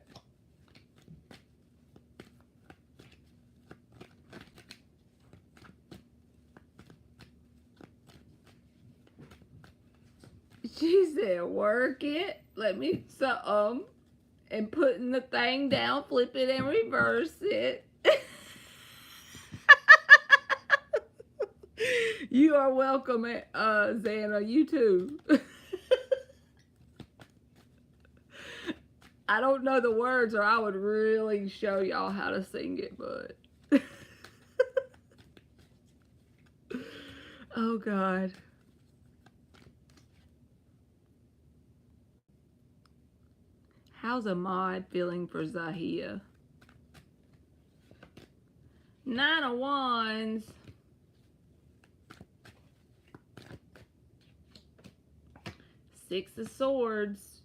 She said, work it. Let me something. And putting the thing down, flip it and reverse it. You are welcome, Xana. You too. I don't know the words, or I would really show y'all how to sing it, but. Oh, God. How's Ahmad feeling for Zahia? 9 of Wands. Six of Swords.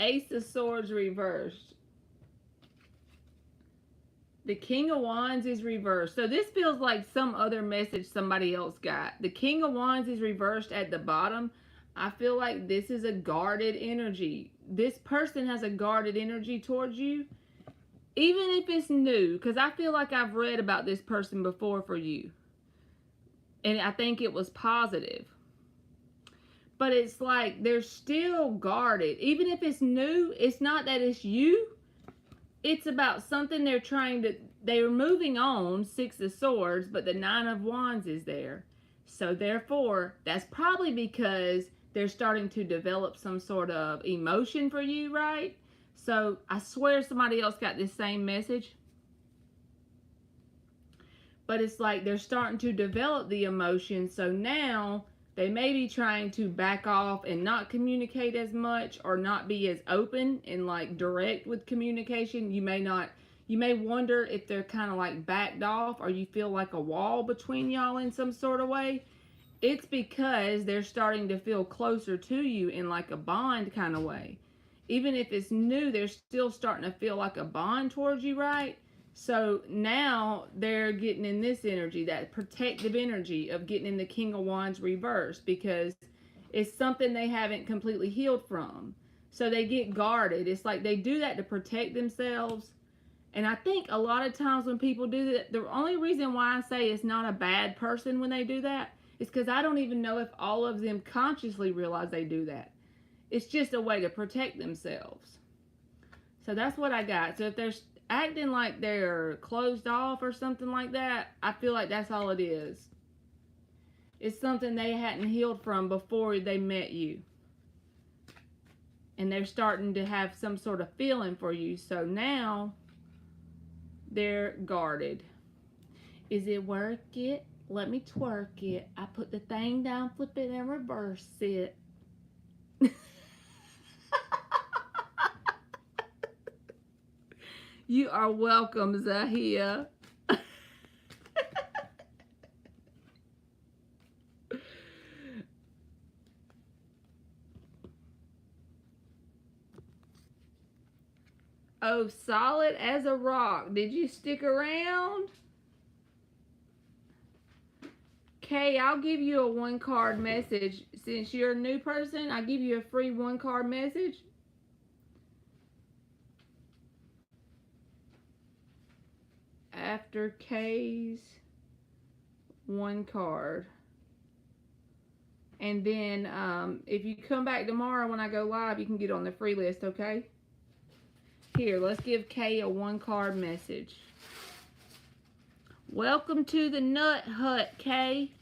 Ace of Swords reversed. The King of Wands is reversed. So this feels like some other message somebody else got. The King of Wands is reversed at the bottom. I feel like this is a guarded energy. This person has a guarded energy towards you. Even if it's new. Because I feel like I've read about this person before for you. And I think it was positive. But it's like they're still guarded. Even if it's new, it's not that it's you. It's about something they're moving on, Six of Swords, but the Nine of Wands is there. So therefore, that's probably because they're starting to develop some sort of emotion for you, right? So I swear somebody else got this same message. But it's like they're starting to develop the emotion. So now they may be trying to back off and not communicate as much, or not be as open and like direct with communication. You may wonder if they're kind of like backed off, or you feel like a wall between y'all in some sort of way. It's because they're starting to feel closer to you in like a bond kind of way. Even if it's new, they're still starting to feel like a bond towards you, right? So now they're getting in this energy, that protective energy of getting in the King of Wands reversed, because it's something they haven't completely healed from. So they get guarded. It's like they do that to protect themselves. And I think a lot of times when people do that, the only reason why I say it's not a bad person when they do that is because I don't even know if all of them consciously realize they do that. It's just a way to protect themselves. So that's what I got. So if they're acting like they're closed off or something like that, I feel like that's all it is. It's something they hadn't healed from before they met you. And they're starting to have some sort of feeling for you. So now they're guarded. Is it work it? Let me twerk it. I put the thing down, flip it, and reverse it. You are welcome, Zahia. Oh, solid as a rock. Did you stick around? Kay, I'll give you a 1-card message. Since you're a new person, I'll give you a free 1-card message. After Kay's 1 card. And then if you come back tomorrow when I go live, you can get on the free list, okay? Here, let's give Kay a 1-card message. Welcome to the Nut Hut, Kay.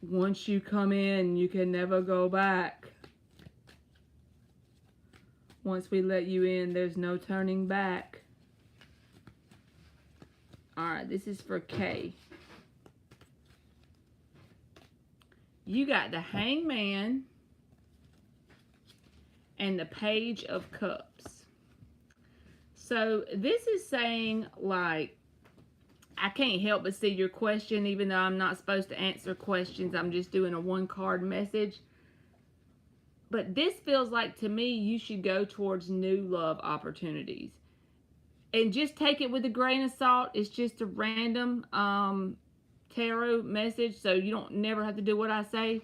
Once you come in, you can never go back. Once we let you in, there's no turning back. Alright, this is for Kay. You got the Hangman and the Page of Cups. So this is saying, like, I can't help but see your question, even though I'm not supposed to answer questions. I'm just doing a 1-card message. But this feels like, to me, you should go towards new love opportunities. And just take it with a grain of salt. It's just a random tarot message, so you don't never have to do what I say.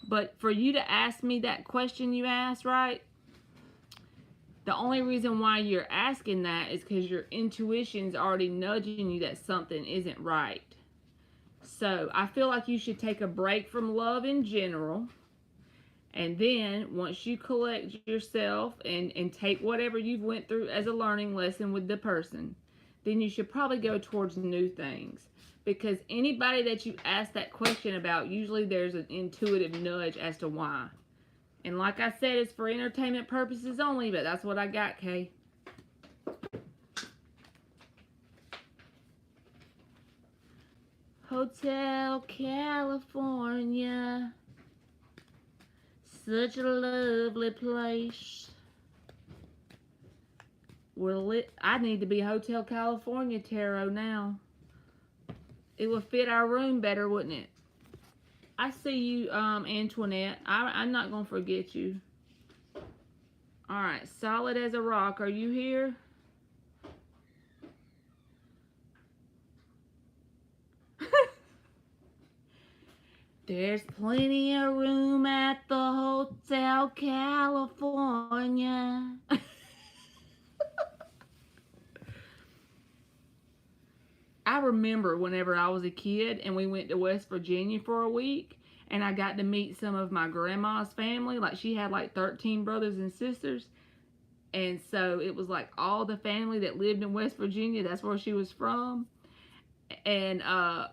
But for you to ask me that question you asked, right? The only reason why you're asking that is because your intuition's already nudging you that something isn't right. So I feel like you should take a break from love in general. And then once you collect yourself and take whatever you've went through as a learning lesson with the person, then you should probably go towards new things. Because anybody that you ask that question about, usually there's an intuitive nudge as to why. And like I said, it's for entertainment purposes only, but that's what I got, Kay. Hotel California. Such a lovely place. I need to be Hotel California tarot now. It would fit our room better, wouldn't it? I see you, Antoinette. I'm not going to forget you. Alright, solid as a rock. Are you here? There's plenty of room at the Hotel California. I remember whenever I was a kid and we went to West Virginia for a week and I got to meet some of my grandma's family. Like, she had like 13 brothers and sisters. And so it was like all the family that lived in West Virginia. That's where she was from. And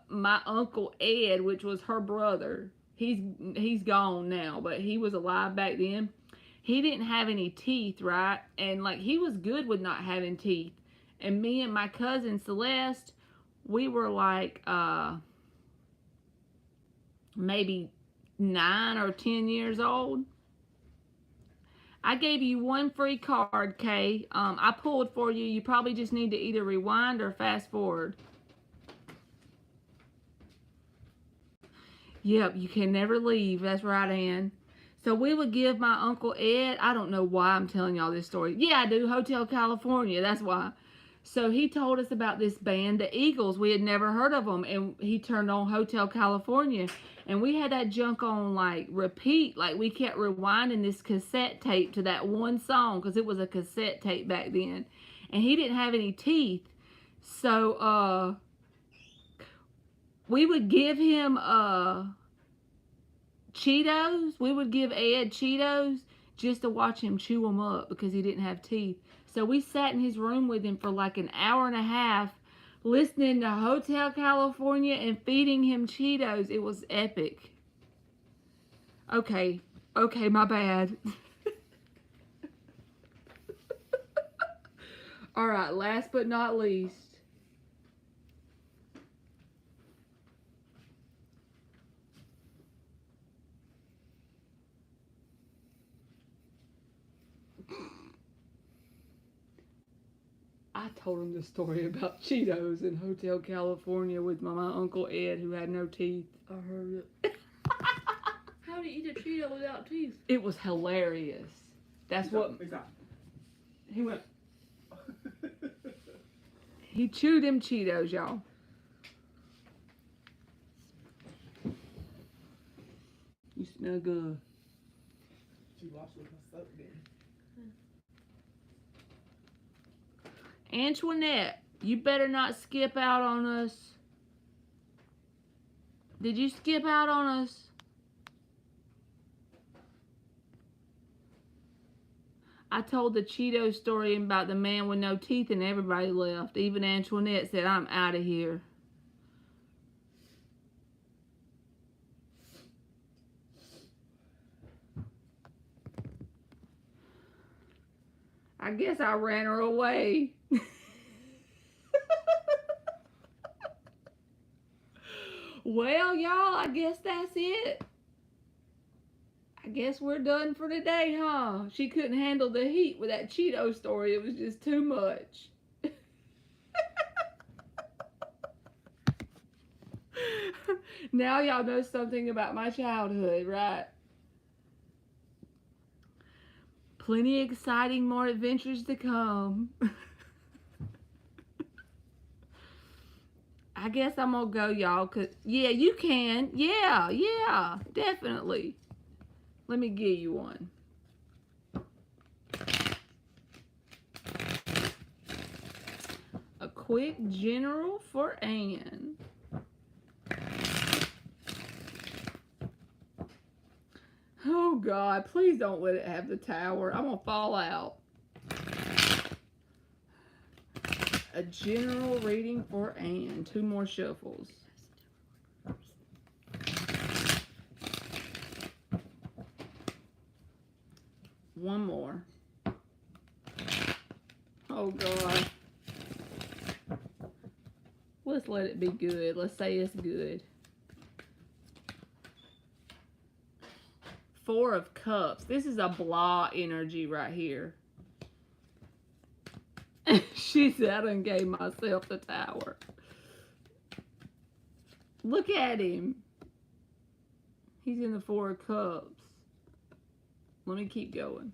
my Uncle Ed, which was her brother, he's gone now, but he was alive back then. He didn't have any teeth, right? And like, he was good with not having teeth. And me and my cousin Celeste, we were like maybe 9 or 10 years old. I gave you 1 free card, Kay. I pulled for you. You probably just need to either rewind or fast forward. Yep, you can never leave. That's right, Ann. So we would give my Uncle Ed, I don't know why I'm telling y'all this story. Yeah, I do. Hotel California. That's why. So he told us about this band, the Eagles. We had never heard of them. And he turned on Hotel California. And we had that junk on, like, repeat. Like, we kept rewinding this cassette tape to that one song. Because it was a cassette tape back then. And he didn't have any teeth. So, we would give him Cheetos. We would give Ed Cheetos just to watch him chew them up because he didn't have teeth. So we sat in his room with him for like an hour and a half listening to Hotel California and feeding him Cheetos. It was epic. Okay, my bad. All right, last but not least. I told him the story about Cheetos in Hotel California with my Uncle Ed who had no teeth. I heard it. How do you eat a Cheeto without teeth? It was hilarious. That's what he went. He chewed them Cheetos, y'all. You smell good. She washed with her soap then. Antoinette, you better not skip out on us. Did you skip out on us? I told the Cheeto story about the man with no teeth and everybody left. Even Antoinette said, I'm out of here. I guess I ran her away. Well, y'all, I guess that's it. I guess we're done for today, huh? She couldn't handle the heat with that Cheeto story. It was just too much. Now y'all know something about my childhood, right? Plenty exciting more adventures to come. I guess I'm gonna go, y'all, cause yeah, you can. Yeah, definitely. Let me give you one. A quick general for Ann. Oh God, please don't let it have the tower. I'm gonna fall out. A general reading for Ann. 2 more shuffles. One more. Oh God. Let's let it be good. Let's say it's good. 4 of Cups. This is a blah energy right here. She said, I done gave myself the tower. Look at him. He's in the 4 of Cups. Let me keep going.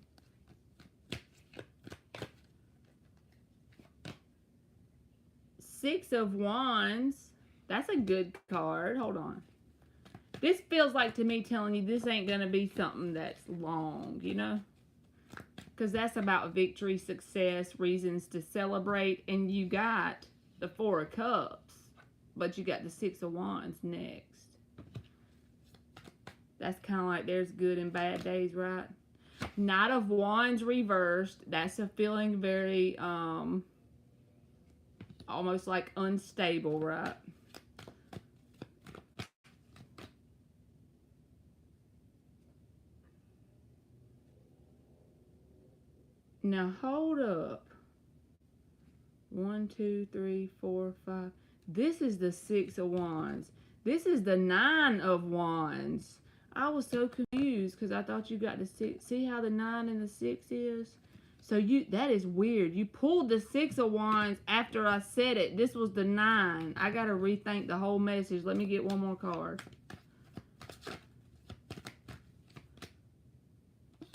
Six of Wands. That's a good card. Hold on. This feels like to me telling you this ain't going to be something that's long, you know? Because that's about victory, success, reasons to celebrate. And you got the 4 of Cups. But you got the 6 of Wands next. That's kind of like there's good and bad days, right? Knight of Wands reversed. That's a feeling very, almost like unstable, right? Now hold up. 1, 2, 3, 4, 5. This is the 6 of Wands. This is the 9 of Wands. I was so confused because I thought you got the 6. See how the 9 and the 6 is? So that is weird. You pulled the 6 of Wands after I said it. This was the 9. I got to rethink the whole message. Let me get one more card.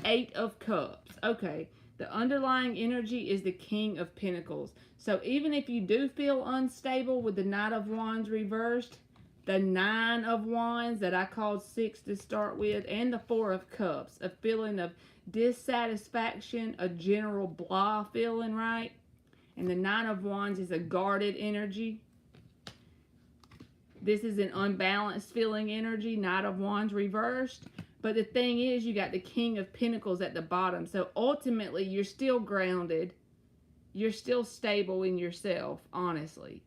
8 of Cups. Okay. The underlying energy is the King of Pentacles. So even if you do feel unstable with the Knight of Wands reversed, the 9 of Wands that I called 6 to start with, and the 4 of Cups, a feeling of dissatisfaction, a general blah feeling, right? And the 9 of Wands is a guarded energy. This is an unbalanced feeling energy, Knight of Wands reversed. But the thing is, you got the King of Pentacles at the bottom. So ultimately, you're still grounded. You're still stable in yourself, honestly.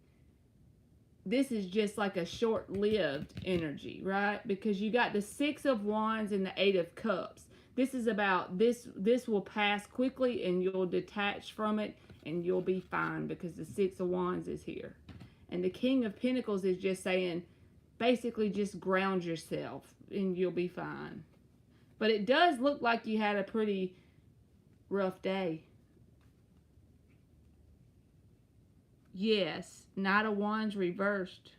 This is just like a short-lived energy, right? Because you got the Six of Wands and the Eight of Cups. This is about, this will pass quickly and you'll detach from it and you'll be fine because the Six of Wands is here. And the King of Pentacles is just saying, basically just ground yourself and you'll be fine. But it does look like you had a pretty rough day. Yes, Knight of Wands reversed.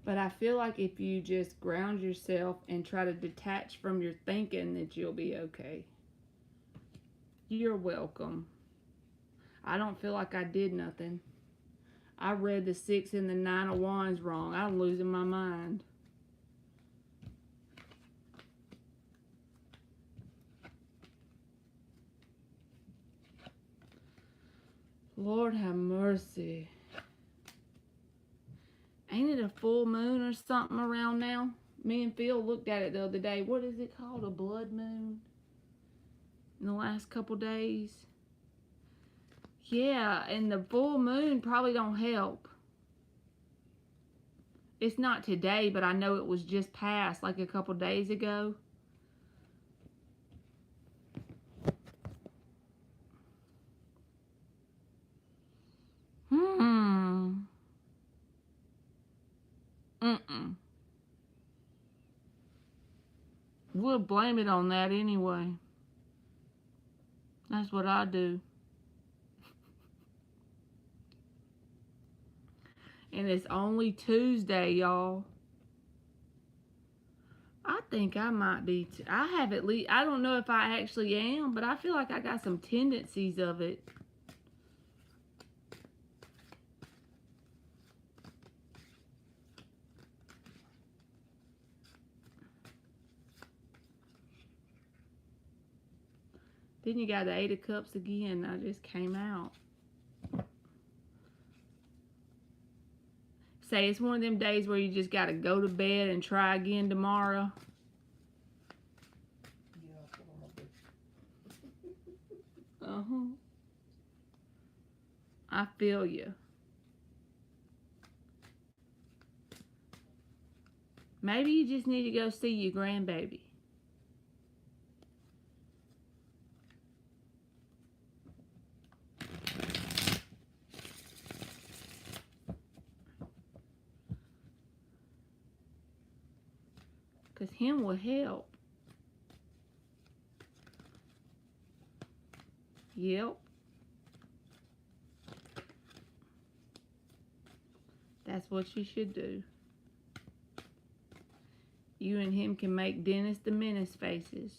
But I feel like if you just ground yourself and try to detach from your thinking, that you'll be okay. You're welcome. I don't feel like I did nothing. I read the 6 and the 9 of Wands wrong. I'm losing my mind. Lord have mercy. Ain't it a full moon or something around now? Me and Phil looked at it the other day. What is it called? A blood moon? In the last couple days? Yeah, and the full moon probably don't help. It's not today, but I know it was just past like a couple days ago. We'll blame it on that anyway. That's what I do. And it's only Tuesday, y'all. I think I might be. I have at least. I don't know if I actually am, but I feel like I got some tendencies of it. Then you got the 8 of Cups again. I just came out. Say it's one of them days where you just got to go to bed and try again tomorrow. Uh-huh. I feel you. Maybe you just need to go see your grandbaby. Because him will help. Yep. That's what you should do. You and him can make Dennis the Menace faces.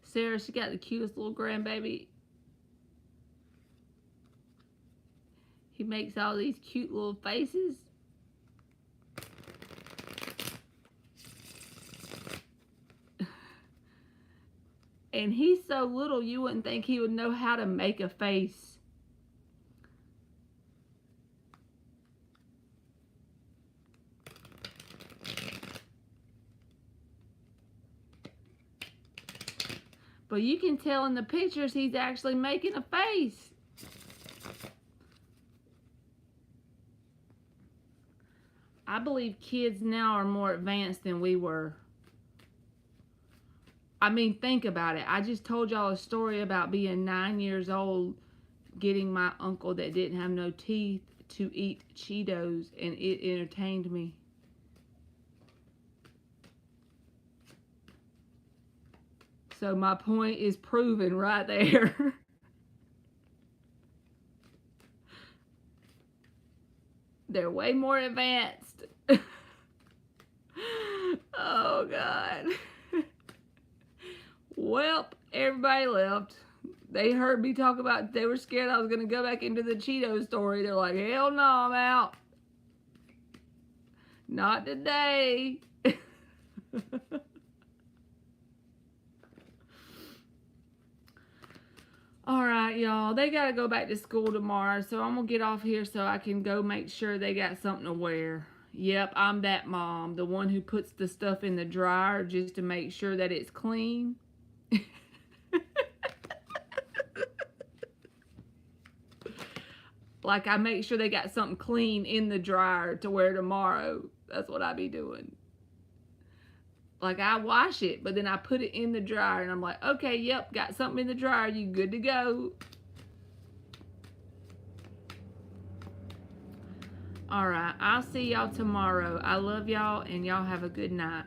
Sarah, she got the cutest little grandbaby. He makes all these cute little faces. And he's so little, you wouldn't think he would know how to make a face. But you can tell in the pictures he's actually making a face. I believe kids now are more advanced than we were. I mean, think about it. I just told y'all a story about being 9 years old, getting my uncle that didn't have no teeth to eat Cheetos, and it entertained me. So my point is proven right there. They're way more advanced. Oh, God. Well, everybody left. They heard me talk about they were scared I was going to go back into the Cheeto story. They're like, hell no, I'm out. Not today. All right, y'all. They got to go back to school tomorrow, so I'm going to get off here so I can go make sure they got something to wear. Yep, I'm that mom, the one who puts the stuff in the dryer just to make sure that it's clean. Like, I make sure they got something clean in the dryer to wear tomorrow. That's what I be doing. Like, I wash it, but then I put it in the dryer, and I'm like, okay, yep, got something in the dryer. You good to go. All right, I'll see y'all tomorrow. I love y'all, and y'all have a good night.